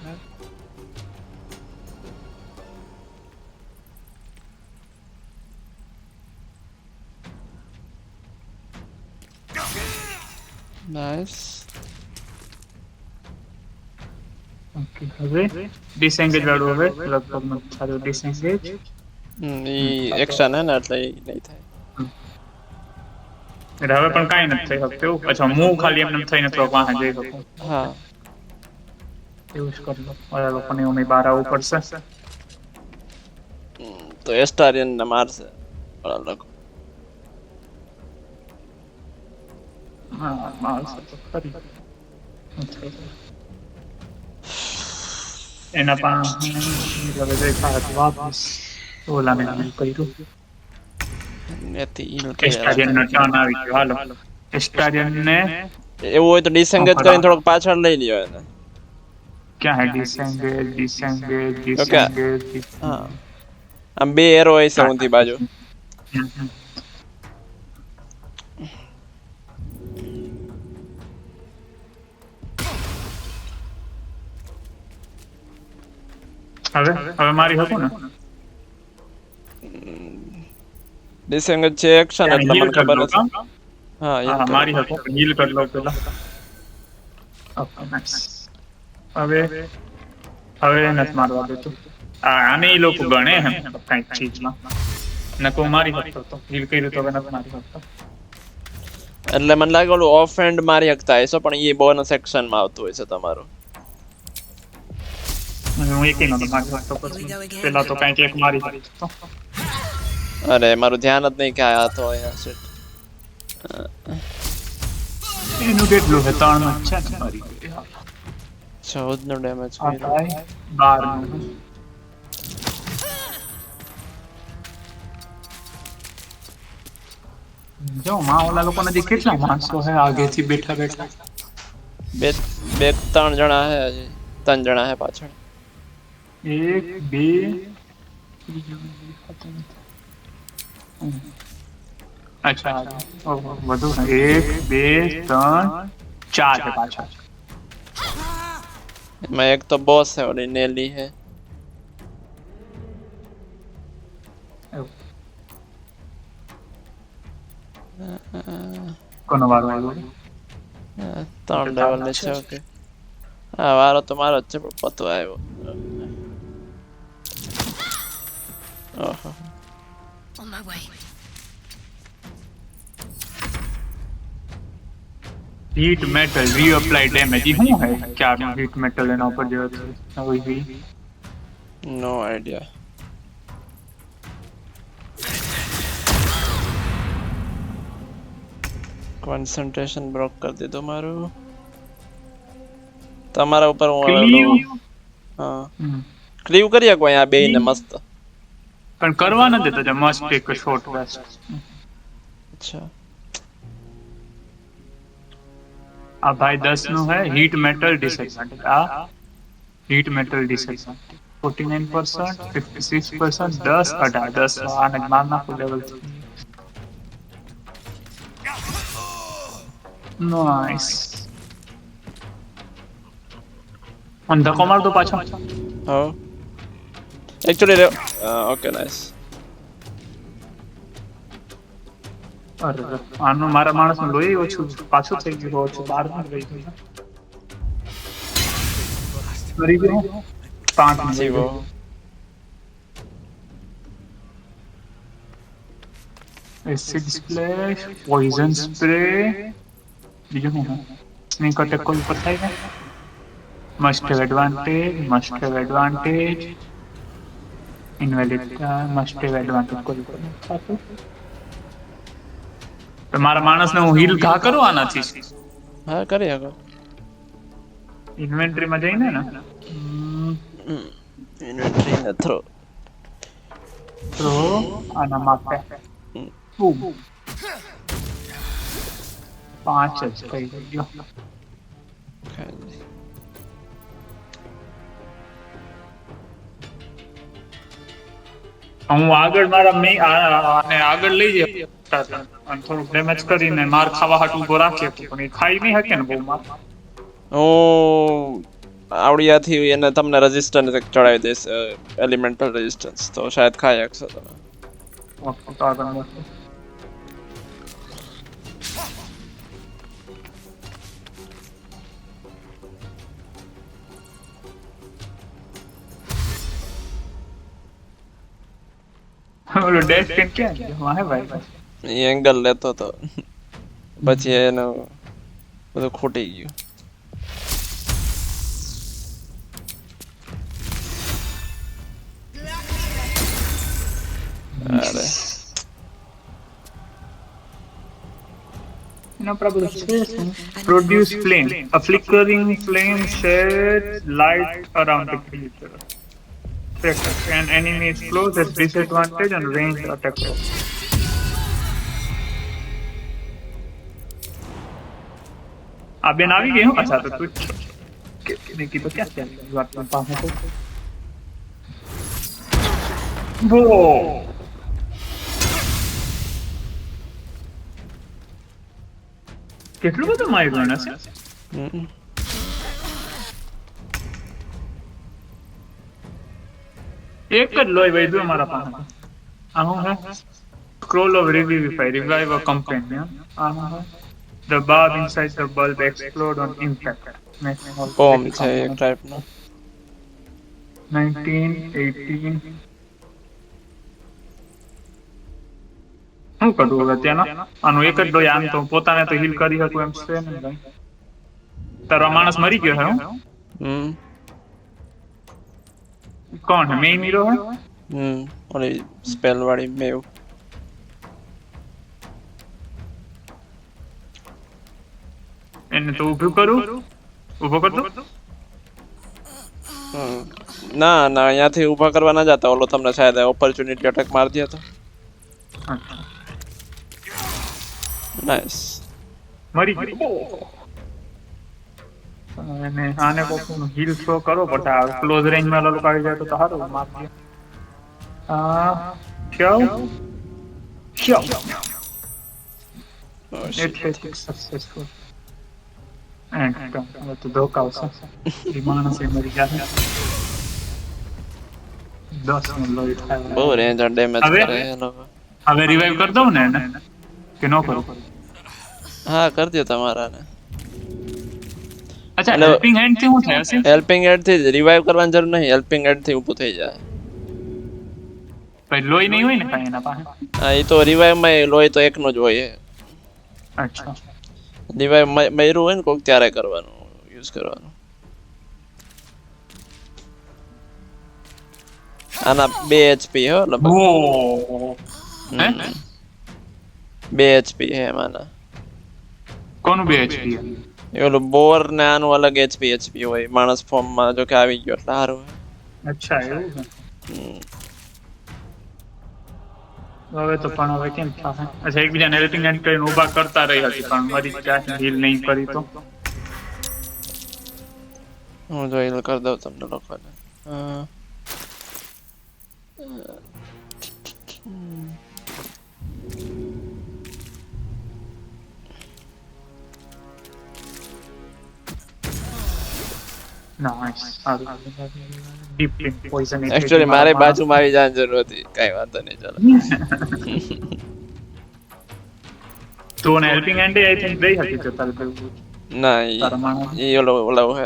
નાઈસ. ઓકે હવે ડિસેન્ગેજ વાળું હવે લગભગ મત સારું ડિસેન્ગેજ. ઈ એક્શન હે ને એટલે ઈ નહીં થાય. એટલે હવે પણ કાંઈ નથી થઈ શકતું એવું. અચ્છા મૂવ ખાલી એમને થઈને તો વાહે જઈ શકું હા એવું જ કરી લો. ઓલા લોકોને અમે બહાર આવવું પડશે. તો એસ્ટારિયન ને મારશે ઓલા લોકો. હા માણસો તો ખરી એના પાસે હવે દેખાય વાપસ ઓલાને કર્યું. નેથી ઈલ એસ્ટારિયન નો ટર્ન આવી ગયો. હાલો એસ્ટારિયન ને એવું હોય તો ડિસેન્ગેજ કરીને થોડોક પાછળ લઈ લ્યો એને. ક્યાં હે ડિસેન્ગેજ ડિસેન્ગેજ Okay. ડિસેન્ગેજ. હા આમ બે એરો હોય છે ઊંધી બાજુ. હવે મારી હતું ને ડિસેન્ગેજ છે એક્શન એટલે મને ખબર નથી. હા હા મારી હતું હીલ કરી લો પેલા. Okay nice. હવે નથી મારવા દેતું. આને ઈ લોકો ગણે એમ કઈક ચીજમાં નકો મારી શકતો તો હીલ કર્યું તો હવે નથી મારી શકતો. એટલે મને લાગે ઓલું ઓફ હેન્ડ મારી શકતા હશો પણ એ બોનસ એક્શન માં આવતું હોય છે તમારું. હું એક નો મારી શકતો પછી પેલા તો કઈક એક મારી શકતો. અરે મારું ધ્યાન જ નહીં કે આ હતો અહીંયા શિટ. એનું કેટલું છે 3 નું છે ને મારી 14 નો ડેમેજ આ કર્યો. થાય 12 નું. જો માં ઓલા લોકો નજીક કેટલા માણસો છે આગેથી બેઠા બેઠા. બે 3 જણા હે હજી 3 જણા હે પાછળ. 1 2 અચ્છા ઓહો વધુ 1 2 3 4 છે પાછા. એમાં એક તો બોસ છે ઓલી નેલી હે. કોનો વારો આવ્યો? 3 લેવલ ની છે. ઓકે હા વારો તો મારો જ છે પણ પતો આવ્યો. ઓહો On my way. Heat metal reapply damage ही हूं है क्या नो हीट मेटल एना ऊपर जो वही भी नो आइडिया. કોન્સન્ટ્રેશન બ્રોક કરી દીધું મારું. તમારા ઉપર હું આવેલો. હા ક્લીવ કરી શકો અહીંયા બેયને મસ્ત. પણ કરવા ન દેતો જે must take a short rest. અચ્છા આ ભાઈ 10 નું હે હીટ મેટલ ડિસએડવાન્ટેજ. આ હીટ મેટલ ડિસએડવાન્ટેજ 49%, 56%, 10 18 10 આને માર નાખો લેવલ. નાઈસ. અને ધક્કો માર દો પાછો. હા એકચ્યુઅલી ઓકે નાઈસ. અરે આનું મારા માણસનું લોહી ઓછું પાછું થઈ ગયું ઓછું 12 માં રહી ગયું. મરી ગયો 5 માં જીવો એસિડ સ્પ્લેશ, પોઈઝન સ્પ્રે, બીજું શું સ્નેક અટેક કોઈ ઉપર થાય ને. Must have advantage, invalid must have advantage કોઈ ઉપર થતું. તો મારા માણસને હું હીલ ઘા કરું આનાથી. હા કરી શકો. ઇન્વેન્ટરીમાં જઈને ને ઇન્વેન્ટરી ને થ્રો તો આના માટે બૂમ 5 જ થઈ ગયો. હું આગળ મારા આને આગળ લઈ જઈએ અને થોડુંક ડેમેજ કરીને માર ખાવા હાટું ઉભો રાખીએ પણ એ ખાઈ નહીં શકે ને બહુ માર. હું આવડિયાથી એને તમને રેઝિસ્ટન્સ ચડાવી દઈશ એલિમેન્ટલ રેઝિસ્ટન્સ તો શાયદ ખાઈ શકશો તમે. ઓકે તો આગળ મૂકો. ઓલો ડેશ કેમ ક્યાં ગયો? વાહે ભાઈ એ એંગલ લેતો તો પછી એનું બધું ખૂટી ગયું. અરે No problem. Produce flame. A flickering flame sheds light around the creature. An enemy is close at disadvantage and ranged attack. આ બેન આવી ગઈ હું. અચ્છા તો તું નિકી તો ક્યાં છે વાત પાસે તો બો કેટલું બધું માર્યું ગણે છે. એક જ લોહી વૈદ્યો મારા પાસે. આ હું હે scroll of revivify, revive a companion. The barb inside the bulb explode on impact. Bomb છે એક ટાઈપનો. 19 18 શું કરું હવે ત્યાંના આનું એક જ ડોય આમ તો પોતાને તો હીલ કરી શકું એમ છે ને ભાઈ. તારો આ માણસ મરી ગયો હે હું. કોણ હે મેઇન હીરો હે. ઓલી સ્પેલ વાળી મેવ. એને તો ઊભું કરું. ઊભો કર દો. ના ના અહીંયાથી ઊભા કરવા ના જતા ઓલો તમને શાયદ ઓપોર્ચ્યુનિટી અટેક મારી દે તો. નાઈસ મરી ગયો. અને આને કોક હીલ થ્રો કરો પડતા ક્લોઝ રેન્જ માં લોકો આવી જાય તો સારું માર દે. શો સક્સેસફુલ એન્ડ તો ધોકા આવશે. એ માણસ મરી ગયા. 10 નું લોહી થાય. બહુ રેન્જ અને ડેમેજ કરે એ લોકો. હવે રિવાઇવ કરી દઉં ને એને કે ન કરું? હા કરી દો તમારાને. અચ્છા હેલ્પિંગ હેન્ડ થી શું થાય છે? હેલ્પિંગ હેન્ડ થી રિવાઇવ કરવાની જરૂર નહીં. હેલ્પિંગ હેન્ડ થી ઊભું થઈ જાય. ભાઈ લોહી નહીં હોય ને કાંઈ એના પાસે. હા એ તો રિવાઇવ માં લોહી તો એકનો જ હોય. અચ્છા રિવાઇવ મર્યું હોય ને કોક ત્યારે કરવાનું યુઝ કરવાનું. આના 2 HP હો લગભગ. હે 2 HP હે આના. કોનું 2 HP? એ ઓલું બોર ને આનું અલગ HP હોય. માણસ ફોર્મ માં જો કે આવી ગયો એટલે સારું. અચ્છા એવું છે. હવે તો પણ હવે કેમ થાય? અચ્છા એકબીજાને હેલ્પિંગ હેન્ડ કરીને ઊભા કરતા રહી હતી પણ મરી ગયા હીલ નહીં કરી તો હું જો હીલ કરી દઉં તમને લોકોને. નાઈસ ડીપ પોઈઝન એકચ્યુઅલી મારે બાજુમાં આવી જવાની જરૂર હતી. કઈ વાંધો નહીં, ચાલો. તો ને હેલ્પિંગ હેન્ડ આઈ થિંક દઈ હતી તો તારે ના, તારા માણસ ઈ ઓલો હે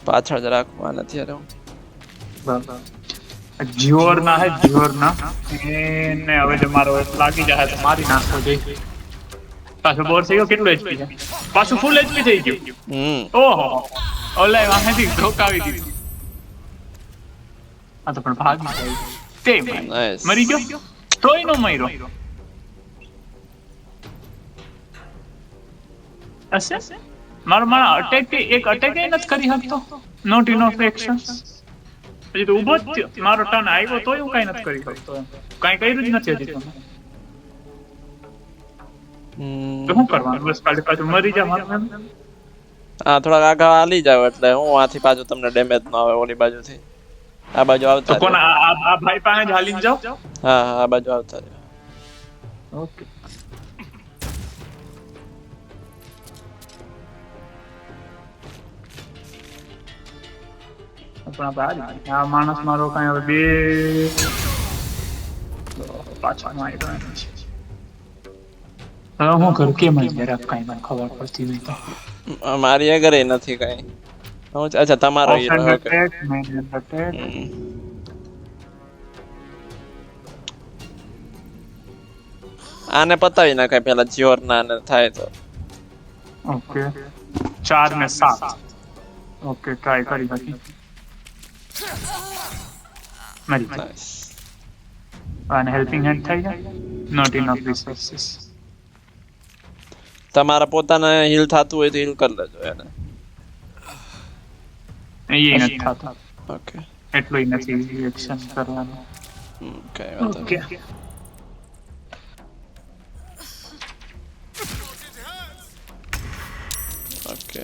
પાછળ જ રાખવા નથી યાર હું. જીઓર ના હે જીઓર ના એને હવે જો મારો લાગી જાય તો મારી નાખો જઈ પાછું બોર થઈ ગયો કેટલું એચપી છે પાછું ફૂલ એચપી થઈ ગયું ઓહો ઓલા વાહેથી ધોકાવી દીધું આ તો પણ ભાગી જાય તે Nice. મરી ગયો તોય નો મર્યો અસે મારો અટેક એક અટેક નથી કરી શકતો નોટ ઇનફ એક્શન્સ હજી તો ઊભો જ થયો મારો ટર્ન આવ્યો તોય હું કઈ નથી કરી શકતો કઈ કર્યું જ નથી હજી તો શું કરવાનું બસ ખાલી પાછું મરી જા મારું એમ હા, થોડાક આગળ હાલી જાવ એટલે હું આથી પાછું તમને ડેમેજ ન આવે ઓલી બાજુથી. આ બાજુ તો આવતા કોણ રહ્યો. આ ભાઈ પાસે જ હાલીને જાઓ હા, આ બાજુ આવતા રહ્યો. ઓકે પણ આપણે આ માણસ મારો કઈ હવે બે પાછા આવ્યો એમ છે હવે હું કરું કેમ જ જરાક કઈ મને ખબર પડતી નહીં તો મારી આગળ ય નથી કઈ. અચ્છા, તમારો hero. Offhand okay. attack, main attack. આને પતાવી નાખાય પેલા જ્યોર ના ને થાય તો. ઓકે 4 ને 7 ઓકે ટ્રાય કરી હતી મરી ગઈ. Nice. અને હેલ્પિંગ હેન્ડ થઈ જાય નોટ ઇનફ રિસોર્સિસ તમારા પોતાને હીલ થતું હોય તો હીલ કરી લેજો એને. એ નથી થતું ઓકે. એટલું નથી રિએક્શન કરવાનું કઈ વાંધો ઓકે નહીં. ઓકે.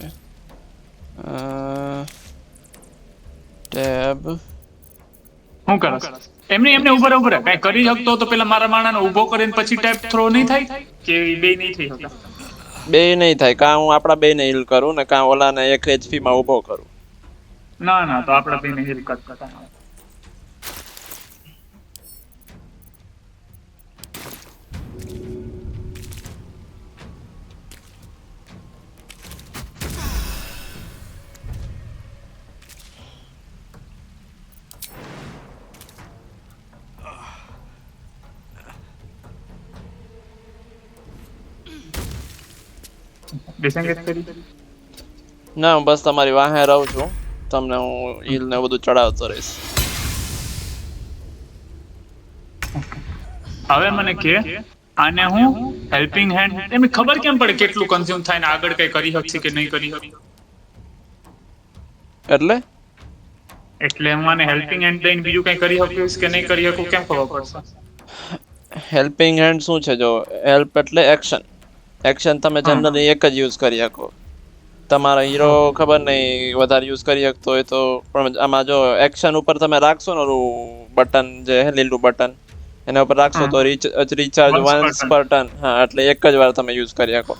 ટેબ. હું કરસ એમને ઉભા કઈ કરી શકતો તો પેલા મારા માણાને ઊભો કરીને પછી ટેપ થ્રો નહીં થાય કે બે નહીં થઈ શકતા બે નહીં થાય, કાં હું આપણા બે ને હીલ કરું ને કાં ઓલાને 1 HP માં ઊભો કરું. ના તો આપણે બેને હેલ્પ કરતા ડિસેંગેજ કરી ના, હું બસ તમારી વાહે રહું છું. તમને હું હીલ ને બધું ચડાવતો રહીશ. હવે મને કે આને હું હેલ્પિંગ હેન્ડ એમને ખબર કેમ પડે કેટલું કન્ઝ્યુમ થાય ને આગળ કઈ કરી શકશે કે નહીં કરી શકે એટલે હું આને હેલ્પિંગ હેન્ડ દઈને બીજું કઈ કરી શકીશ કે નહીં કરી શકું કેમ ખબર પડશે હેલ્પિંગ હેન્ડ શું છે? જો હેલ્પ એટલે એક્શન. એક્શન તમે જનરલી એક જ યુઝ કરી શકો. તમારો હીરો ખબર નહીં વધારે યુઝ કરી શકતો હોય તો પણ આમાં જો એક્શન ઉપર તમે રાખશો ને ઓલું બટન જે હે લીલું બટન એના ઉપર રાખશો તો રિચાર્જ વન્સ પર ટર્ન. હા, એટલે એક જ વાર તમે યુઝ કરી શકો.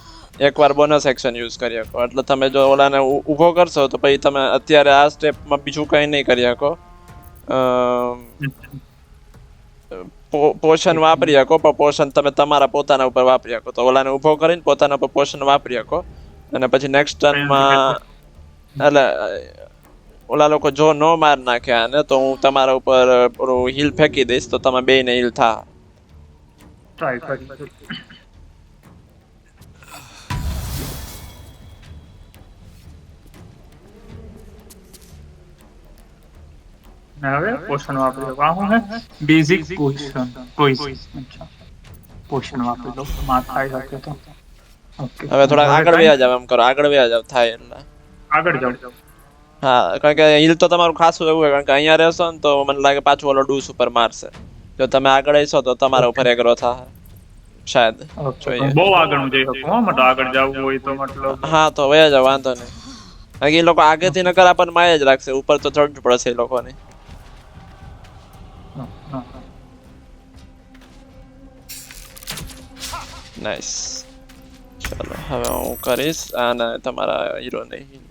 એકવાર બોનસ એક્શન યુઝ કરી શકો. એટલે તમે જો ઓલાને ઊભો કરશો તો પછી તમે અત્યારે આ સ્ટેપમાં બીજું કંઈ નહીં કરી શકો. પોશન વાપરી શકો પણ પોશન તમે તમારા પોતાના ઉપર વાપરી શકો. તો ઓલાને ઊભો કરીને પોતાના ઉપર પોશન વાપરી શકો અને પછી નેક્સ્ટ ટર્નમાં એટલે ઓલા લોકો જો નો માર નાખ્યા ને તો હું તમારા ઉપર હીલ ફેંકી દઈશ તો તમે બેયને હીલ થા. ટ્રાય કરી હવે પોષણ વાપરી દો હું હે બેઝિક પોઈઝન અચ્છા પોષણ વાપરી દો માર ખાઈ શકે તો ઓકે હવે થોડા આગળ વ્યા જાવ, એમ કરો આગળ વ્યા જાવ થાય એટલે આગળ જાવ. હા, કારણ કે હીલ તો તમારું ખાસું એવું હોય, કારણ કે અહીંયા રહેશો ને તો મને લાગે પાછું ઓલો ડૂસ ઉપર મારશે. જો તમે આગળ આવીશો તો તમારા ઉપર એગ્રો થાય શાયદ. જોઈએ. બહુ આગળ હું જઈ શકું હો, મતલબ આગળ જવું હોય તો મતલબ. હા તો વયા જાવ, વાંધો નહીં. કારણ કે એ લોકો આગળથી નકર આપણને માય જ રાખશે, ઉપર તો ચડવું પડશે એ લોકોને. હા. નાઈસ. ચલો હવે હું કરીશ અને તમારા હીરો નહીં.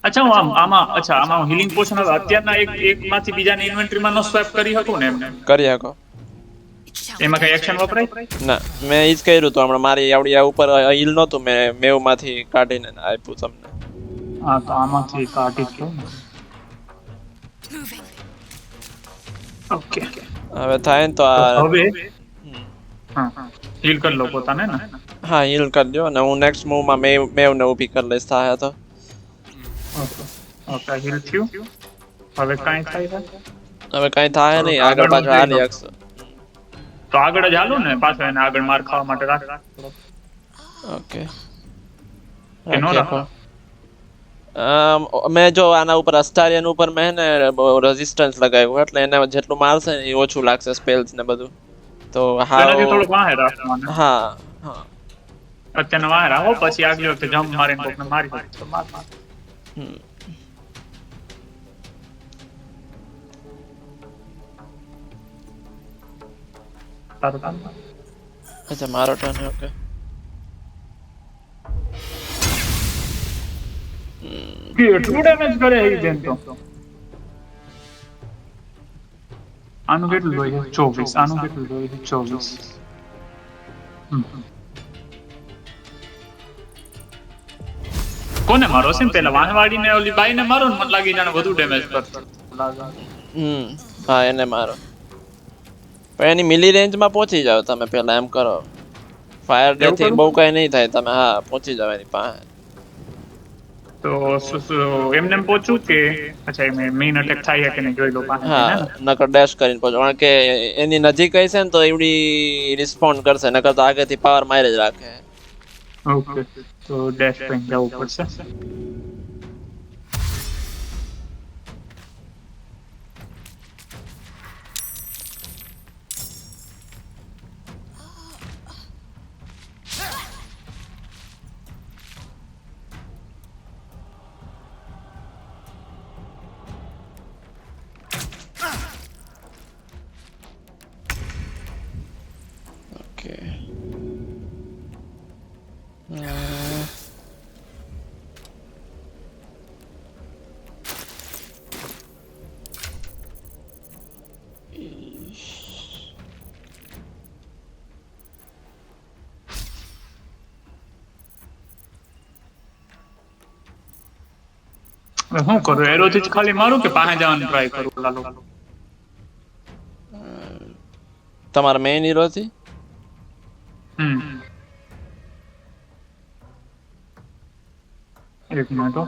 અચ્છા હું આમાં હીલિંગ પોશન હવે અત્યારના એક માંથી બીજાની ઇન્વેન્ટરીમાં નો સ્વેપ કરી શકું ને એમને? કરી શકો. એમાં કઈ એક્શન વપરાય? ના, મેં ઈ જ કર્યું હતું હમણાં. મારી આવડી આ ઉપર હીલ નહોતું, મેં મેવમાંથી કાઢીને આપ્યું તમને. હા તો આમાંથી કાઢી દો ને. Moving. ઓકે. હવે થાય ને તો આ હવે હા હીલ કરી લો પોતાને ને. હા હીલ કરી દો અને હું નેક્સ્ટ મૂવમાં મેવને ઊભી કરી લઈશ થાય તો. ઓકે હીલ થયું. હવે કાંઈ થાય છે? હવે કાંઈ થાય નહીં, આગળ પાછળ હાલી શકશો. તો આગળ જ હાલું ને, પાછો એને આગળ માર ખાવા માટે રાખ. ઓકે. કે નો રાખો? મેં જો આના ઉપર અસ્ટારિયન ઉપર મેં ને રેઝિસ્ટન્સ લગાવ્યું, એટલે એને જેટલું મારશે ને એ ઓછું લાગશે સ્પેલ્સ ને બધું. તો એનાથી થોડુંક વાહે રાખવાનું. હા હા. અત્યારના વાહે રાખો, પછી આગલી વખતે જમ્પ મારીને કોકને મારી શકો તો માર. તારું કામ. અચ્છા મારો ટર્ન. ઓકે. કેટલું ડેમેજ કરે એ બેન તો. આનું કેટલું હોય છે? 24. આનું કેટલું હોય છે? 24. કોને મારો છે પેલા વાનવાડીને ઓલી બાઈને મારો ને મને લાગી જાણે વધુ ડેમેજ કરતો. હા એને મારો. પણ એની મિલી રેન્જમાં પહોંચી જાવ તમે પેલા, એમ કરો. ફાયર ડેથી બહુ કઈ નહીં થાય, તમે હા પહોંચી જાવ એની પાસે. તો એમને એમ પહોંચું કે અચ્છા મેઇન અટેક થાય કે નહીં જોઈ લો પાસે. હા નકર ડેશ કરીને પહોંચો, કારણ કે એની નજીક હશે ને તો એવડી રિસ્પોન્ડ કરશે, નકર તો આગળથી પાવર મારી જ રાખે. ઓકે તો ડેશ કરીને જવું પડશે. ઓકે. હું કરું? એરોથી જ ખાલી મારું કે પાસે જવાનું ટ્રાય કરું? લાલો તમારા મેઇન હીરો થી એક મિનિટ હો.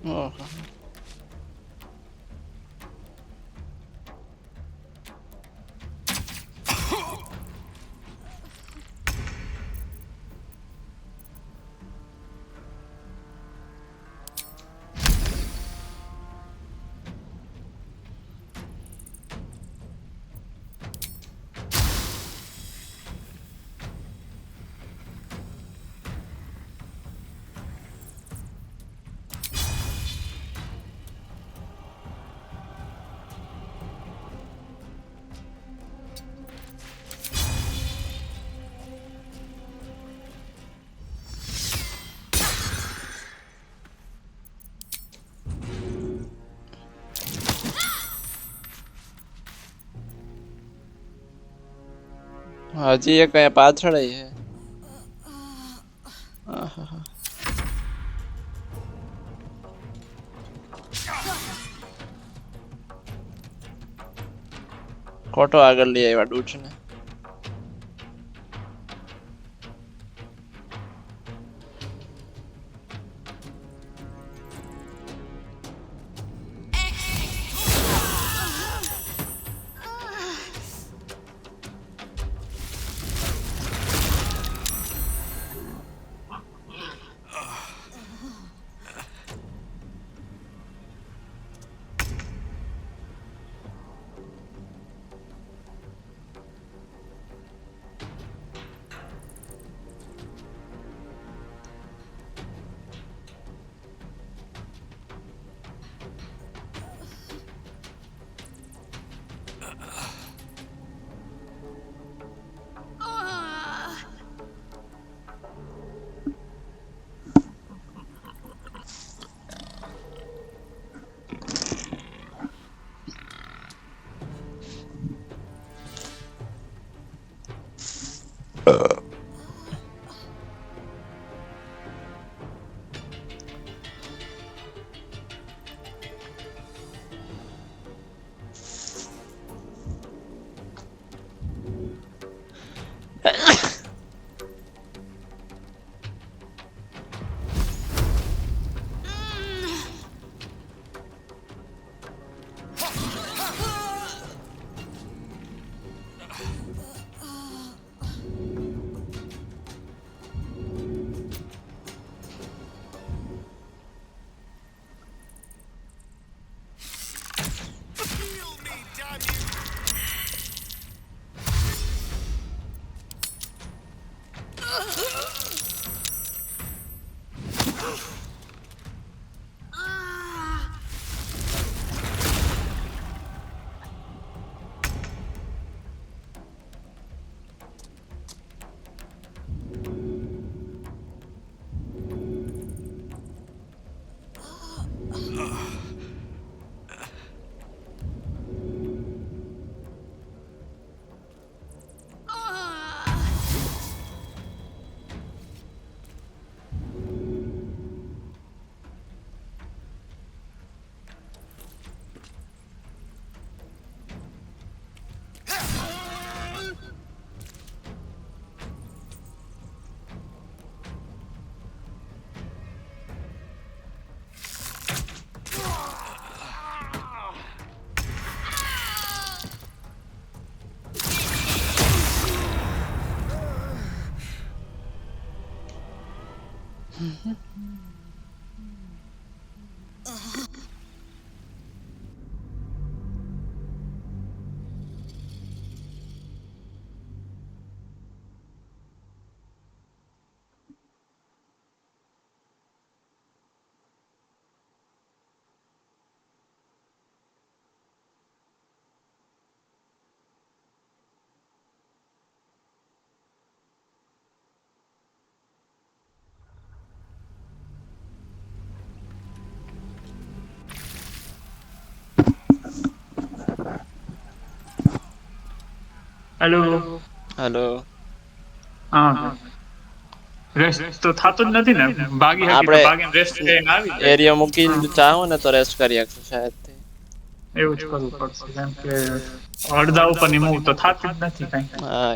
ઓહો. હજી એક અહીંયા પાછળ છે. આહાહા. ખોટો આગળ લઈ આવ્યા ડૂચને. હેલો. હેલો. હા, રેસ્ટ તો થતું જ નથી ને. ભાગી હતી તો ભાગીને રેસ્ટ કરીને આવી જાય. એરિયા મૂકી ચાહો ને તો રેસ્ટ કરી શકશો શાયદ. એવું જ કરવું પડશે કેમ કે અડધા ઉપર ની મૂવ તો થતી જ નથી કઈ. હા.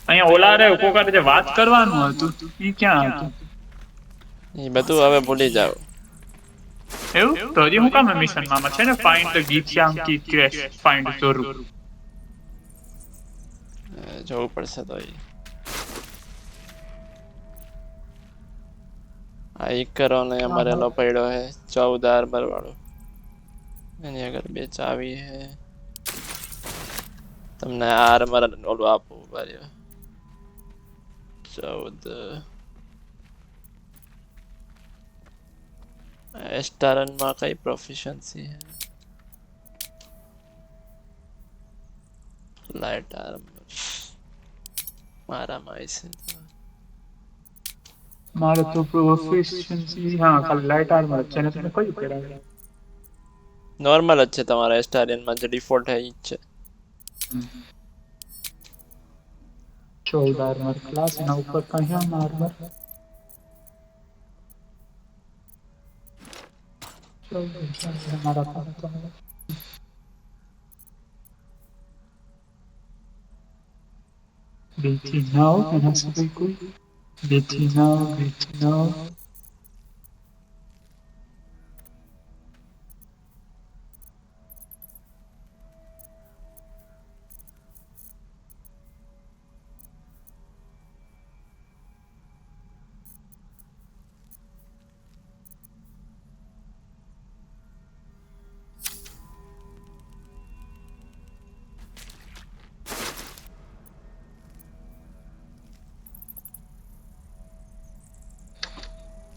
અહીંયા ઓલા રે કોકારે જે વાત કરવાનું હતું ઈ ક્યાં હતું? એ બધું હવે ભૂલી જાવ. એવું તો હજી હું કામ મિશનમાં છે ને ફાઇન્ડ ધ ગીત્યામ કી ક્રેશ ફાઇન્ડ જરૂર. જોવું પડશે તો એ. આ એક કરો ને મરેલો પડ્યો હે 14 આર્મર વાળો. એની આગળ 2 ચાવી હે. તમને આર્મર ઓલું આપું બાર્યો 14 એસ્ટારન માં કઈ પ્રોફિશન્સી હે? લાઇટ આર્મર મારામાં હશે તો. મારે તો પ્રોફિશિયન્સી હા ખાલી લાઇટ આર્મર છે ને તમે કયું કરાવે? નોર્મલ જ છે તમારા એસ્ટારિયન માં જે ડિફોલ્ટ હે ઈ જ છે. 14 આર્મર ક્લાસ એના ઉપર કયા આર્મર? 14 મારા પાસે બેથી નવ એના સિવાય કોઈ બેથી નવ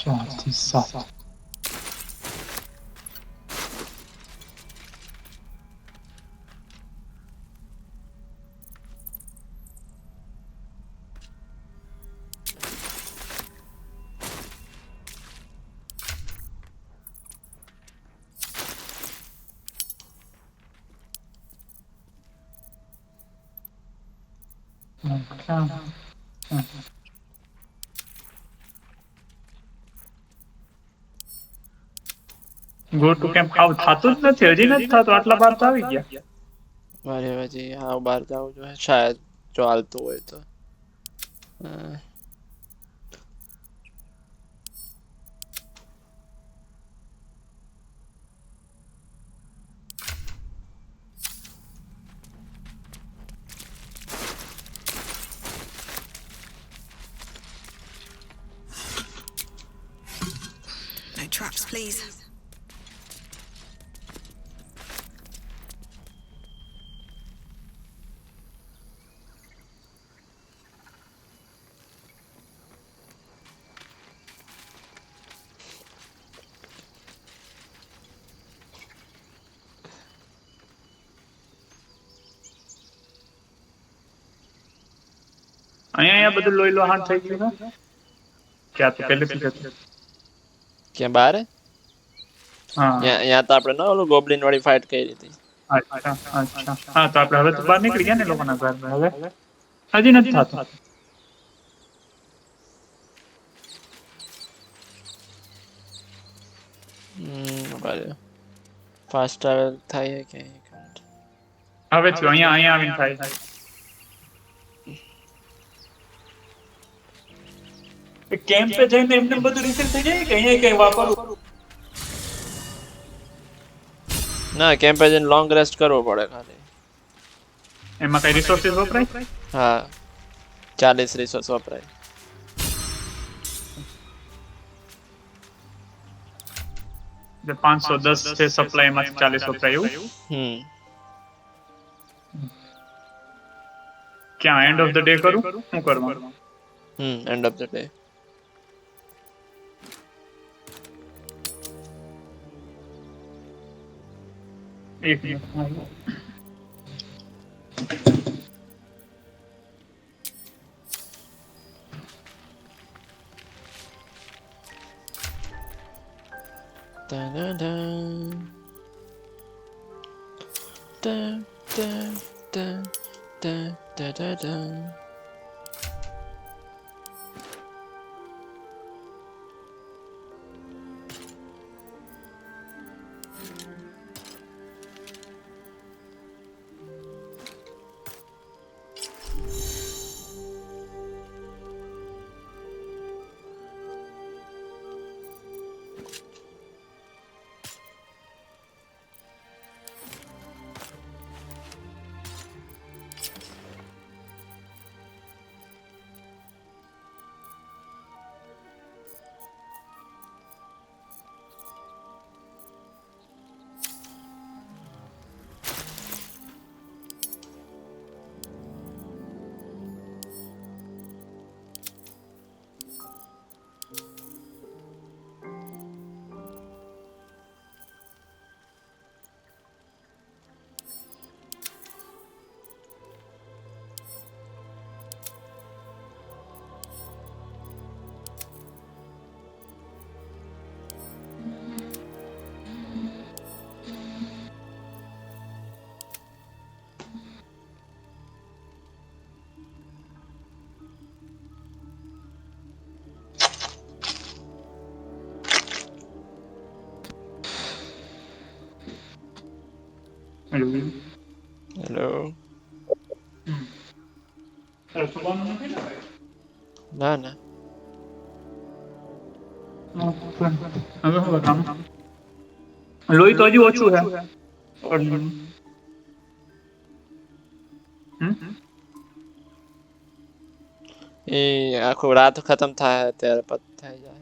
ચાર થી 7 ગો ટુ કેમ્પ આવ થાતું જ નથી હજી નથી થાતું આટલા બાર તો આવી ગયા. મારે હજી હા બહાર જવું જોઈએ શાયદ જો હાલતું હોય તો. No traps, please. અહીંયા બધું લોહી લોહાણ થઈ ગયું ને ક્યાં તો પહેલેથી જ હતું. ક્યાં બહાર હે? હા ત્યાં તો આપણે ન ઓલું ગોબ્લિન વાળી ફાઇટ કરી હતી. અચ્છા હા તો આપણે હવે તો બહાર નીકળી ગયા ને લોકોના ઘરમાં હવે હજી નથી થતું. બરાબર ફાસ્ટ ટ્રાવેલ થાય કે હવે થયું અહીંયા આવીને થાય. કેમ્પે જઈને એમને બધું રિફિલ થઈ જાય કે અહીંયા કઈ વાપરવું? ના કેમ્પે જઈને લોંગ રેસ્ટ કરવો પડે ખાલી. એમાં કઈ રિસોર્સિસ વપરાય? હા 40 રિસોર્સ વપરાય. જે 510 છે સપ્લાય માંથી 40 વપરાય એવું? ક્યાં એન્ડ ઓફ ધ ડે કરું શું કરવાનું? End of the day. એક મિનિટ હેલો. હેલો. સુવાનું નથી ને? ના ના. હવે શું બતાવું? લોહી તો હજી ઓછું છે પણ એ આખું રાત ખતમ થાય ત્યારે પત થઈ જાય.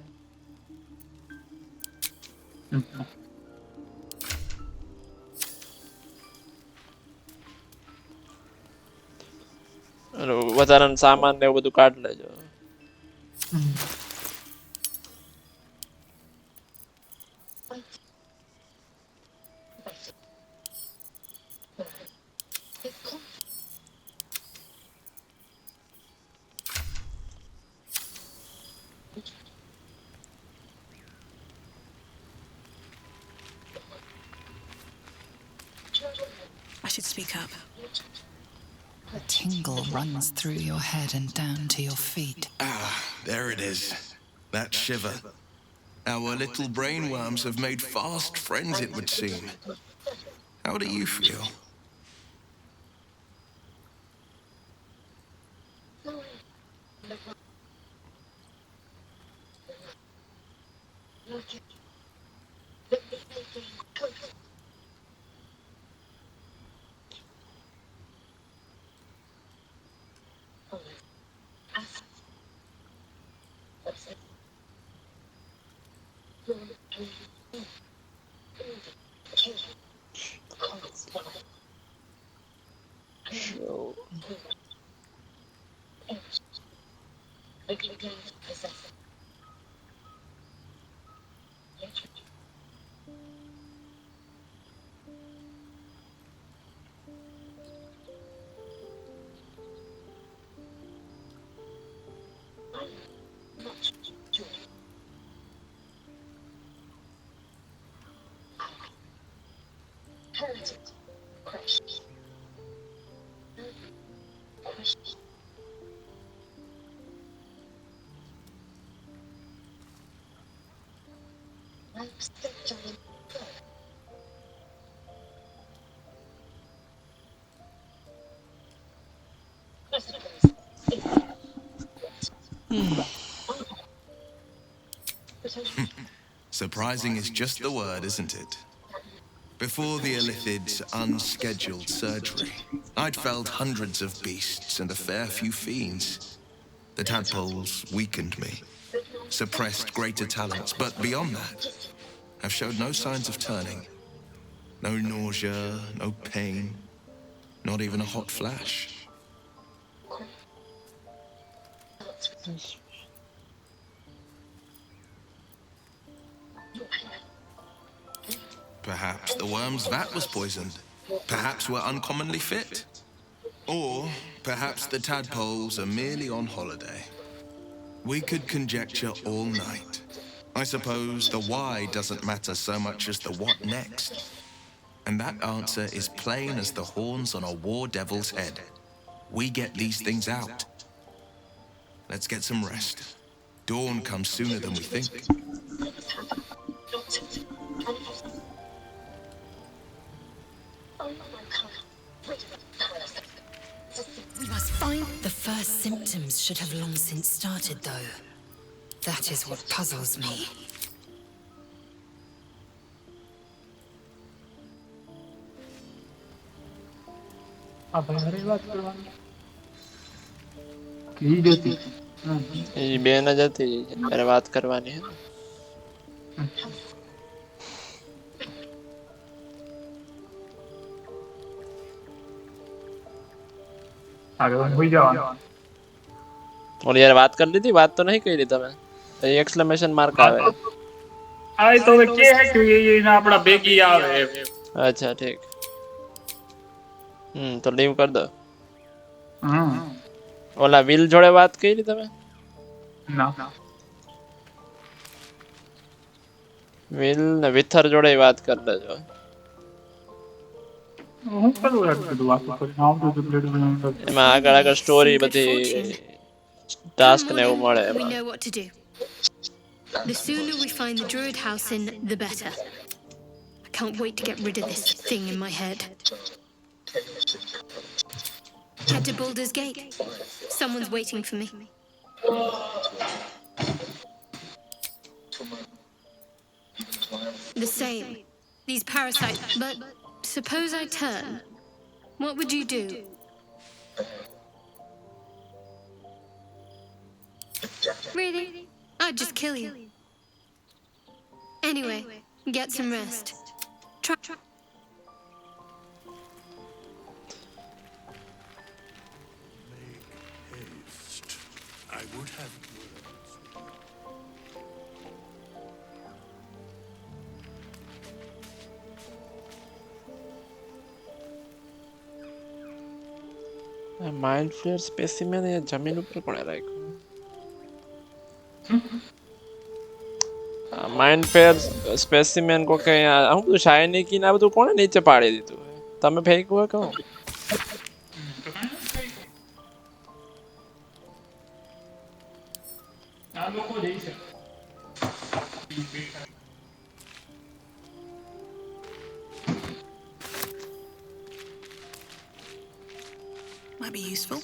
વધારાનું સામાન ને એવું બધું કાઢી લેજો. I should speak up. A tingle runs through your head and down to your feet. Ah, there it is. That shiver. Our little brainworms have made fast friends, it would seem. How do you feel? Surprising is just the word, isn't it? Before the Illithid's unscheduled surgery, I'd felled hundreds of beasts and a fair few fiends. The tadpoles weakened me, suppressed greater talents, but beyond that, I've showed no signs of turning. No nausea, no pain, not even a hot flash. Perhaps the worm's vat was poisoned. Perhaps we're uncommonly fit. Or perhaps the tadpoles are merely on holiday. We could conjecture all night. I suppose the why doesn't matter so much as the what next. And that answer is plain as the horns on a war devil's head. We get these things out. Let's get some rest. Dawn comes sooner than we think. We must find. The first symptoms should have long since started, though. That is what puzzles me. એ બેન જ હતી ત્યારે વાત કરવાની. ઓલી યાર વાત કરી લીધી, વાત તો નહીં કરી તમે. એક્સક્લેમેશન માર્ક આવે. આ તો હવે કે હે કે એના આપડા ભેગી આવે. અચ્છા ઠીક. તો લીવ કરી દો. ઓલા વિલ જોડે વાત કરી તમે? ના. વિલ ને વિથર જોડે વાત કરી લેજો. હું કરું બધું વાત કરી નામ તો પ્લેટ બનાવતા. એમાં આગળ સ્ટોરી બધી ટાસ્ક ને એવું મળે We એમાં. know what to do. The sooner we find the druid house in, the better. can't wait to get rid of this thing in my head. Head to Baldur's Gate. Someone's waiting for me. The same. These parasites. But suppose I turn. What would you do? Really? I'd just kill you. Anyway, get some rest. Try. I would have. Mind flare specimen એ જમીન ઉપર કોણે રાખ્યું? Mind flare specimen કો કે હું બધું shiny કી ના બધું કોણે નીચે પાડી દીધું? તમે ફેંક્યું હોય કહો. આ લોકો જઈ છે. Might be useful.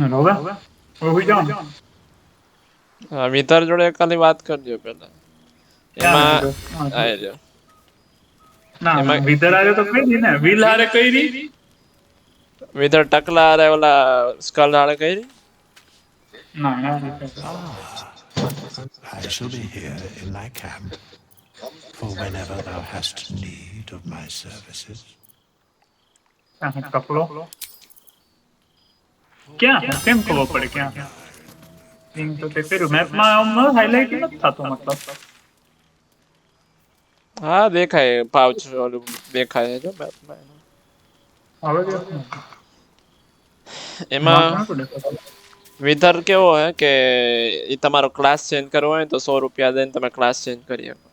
હવે હોઈ જાવ. વિતર જોડે ખાલી વાત કરજો પહેલા. એમાં આઈ રહ્યો. ના વિતર આરે તો કઈ દી ને વિલ હારે કઈરી. વિતર ટકલા હારે ઓલા સ્કલ હારે કઈરી. ના ના I shall be here in my camp for whenever thou hast need of my services. ટકલો ક્યાં કેમ ખબર પડે ક્યાં? લિંક તો તે કર્યું મેપમાં હાઇલાઇટ નથી થતો મતલબ. હા દેખાય પાઉચ ઓલું દેખાય જો મેપમાં. હવે એમાં વિધર કેવો હે કે એ તમારો ક્લાસ ચેન્જ કરવો હોય તો 100 રૂપિયા દઈને તમે ક્લાસ ચેન્જ કરી શકો.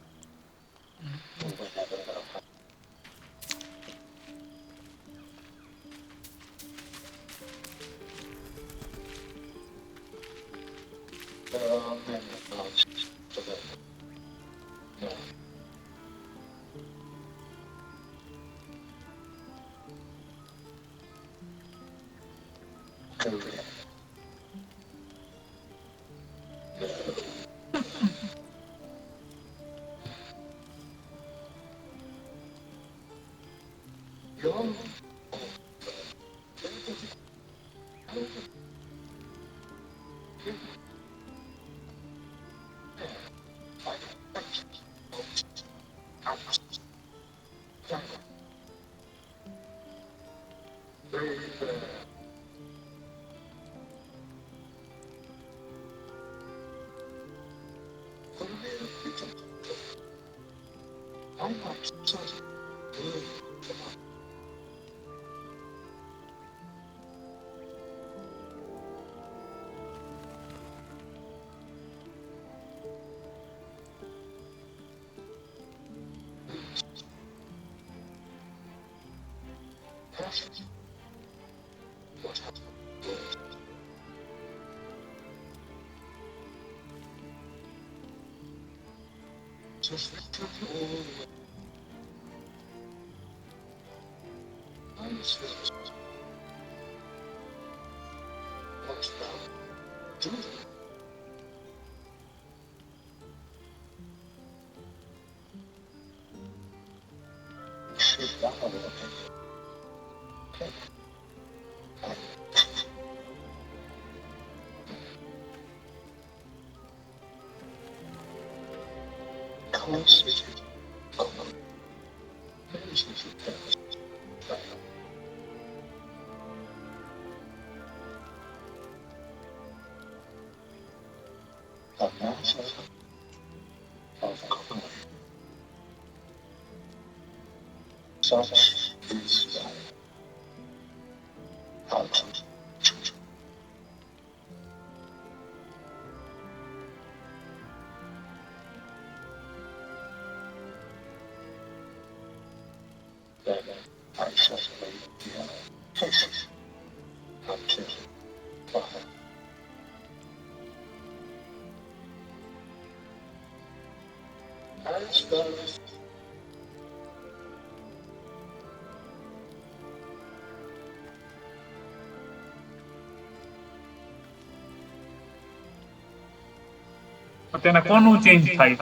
તેને કોનું ચેન્જ થાય?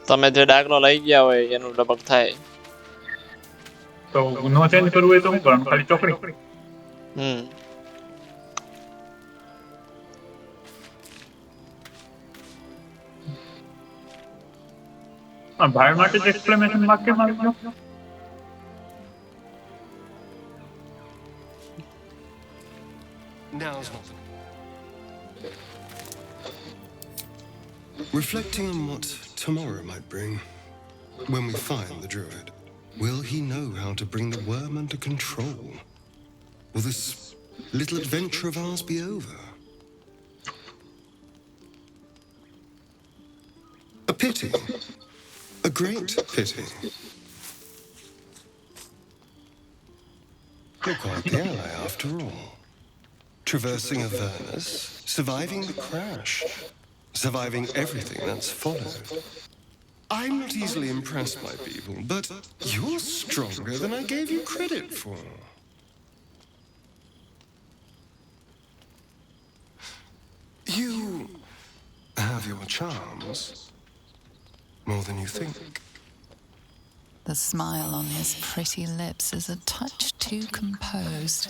તમે જે દાખલો લઈ ગયા હોય એનું લગભગ થાય. તો નો ચેન્જ કરવું હોય તો શું કરવાનું? ખાલી ચોકડી. ભાઈ માટે જ એક્સપ્લેનેશન વાક્ય માં આવી ગયો. Now's not. Reflecting on what tomorrow might bring, when we find the druid, will he know how to bring the worm under control? Will this little adventure of ours be over? A pity. A great pity. You're quite the ally after all. Traversing Avernus, surviving the crash, surviving everything that's followed. I'm not easily impressed by people, but you're stronger than I gave you credit for. You have your charms, more than you think. The smile on his pretty lips is a touch too composed,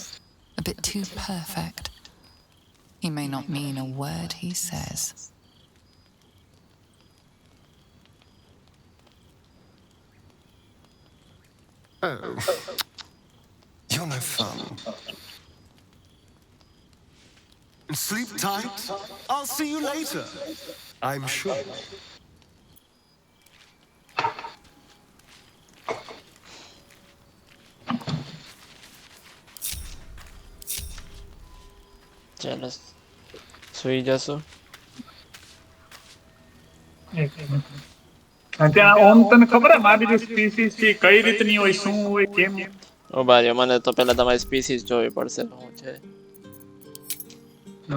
a bit too perfect. He may not mean a word he says. Oh, you're no fun. Sleep tight. I'll see you later. I'm sure. ચાલો સુઈ જશો. ત્યાં ઓમ તને ખબર હે મારી જે species છે કઈ રીતની હોય, શું હોય, કેમ? ઉભા રહ્યો, મને તો પેલા તમારી સ્પીસીસ જોવી પડશે. શું છે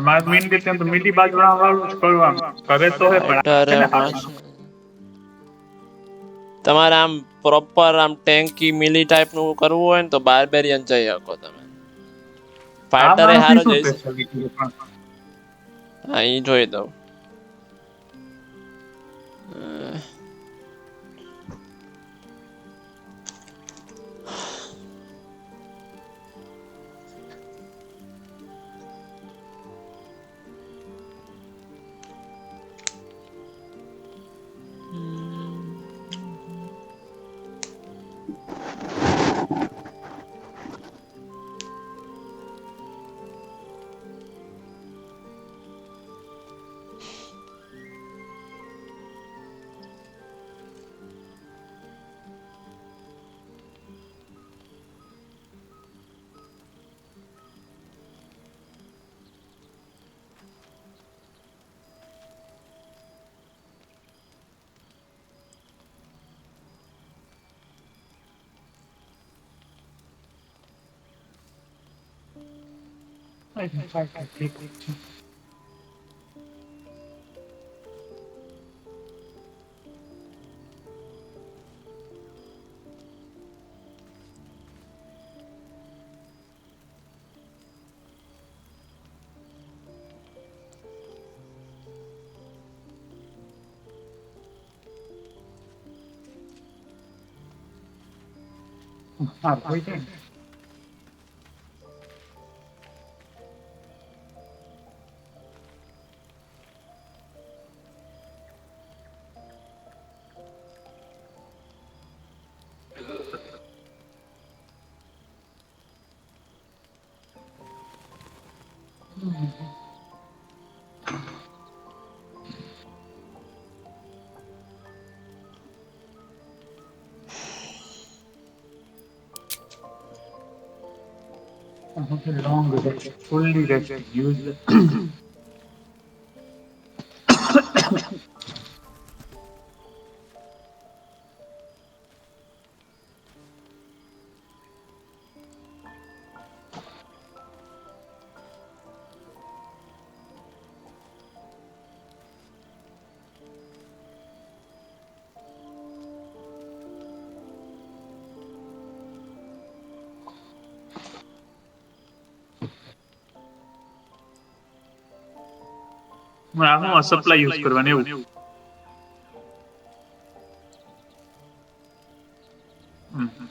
મારે મેઇન કે ત્યાં તો મીઠી બાજરા વાળું જ કરવાનું કરે તો હે પણ અઢાર છે ને પાંચ. તમારે આમ પ્રોપર આમ ટેન્કી મિલી ટાઈપ નું કરવું હોય ને તો બાર્બેરિયન જઈ શકો તમે. ફાઇટર એ હારો જઈ શકે. હા, ઈ જોઈ દઉં. હા, કોઈ છે. Long rest, fully rested, use the હું સપ્લાય યુઝ કરવાનું એવું. હમ.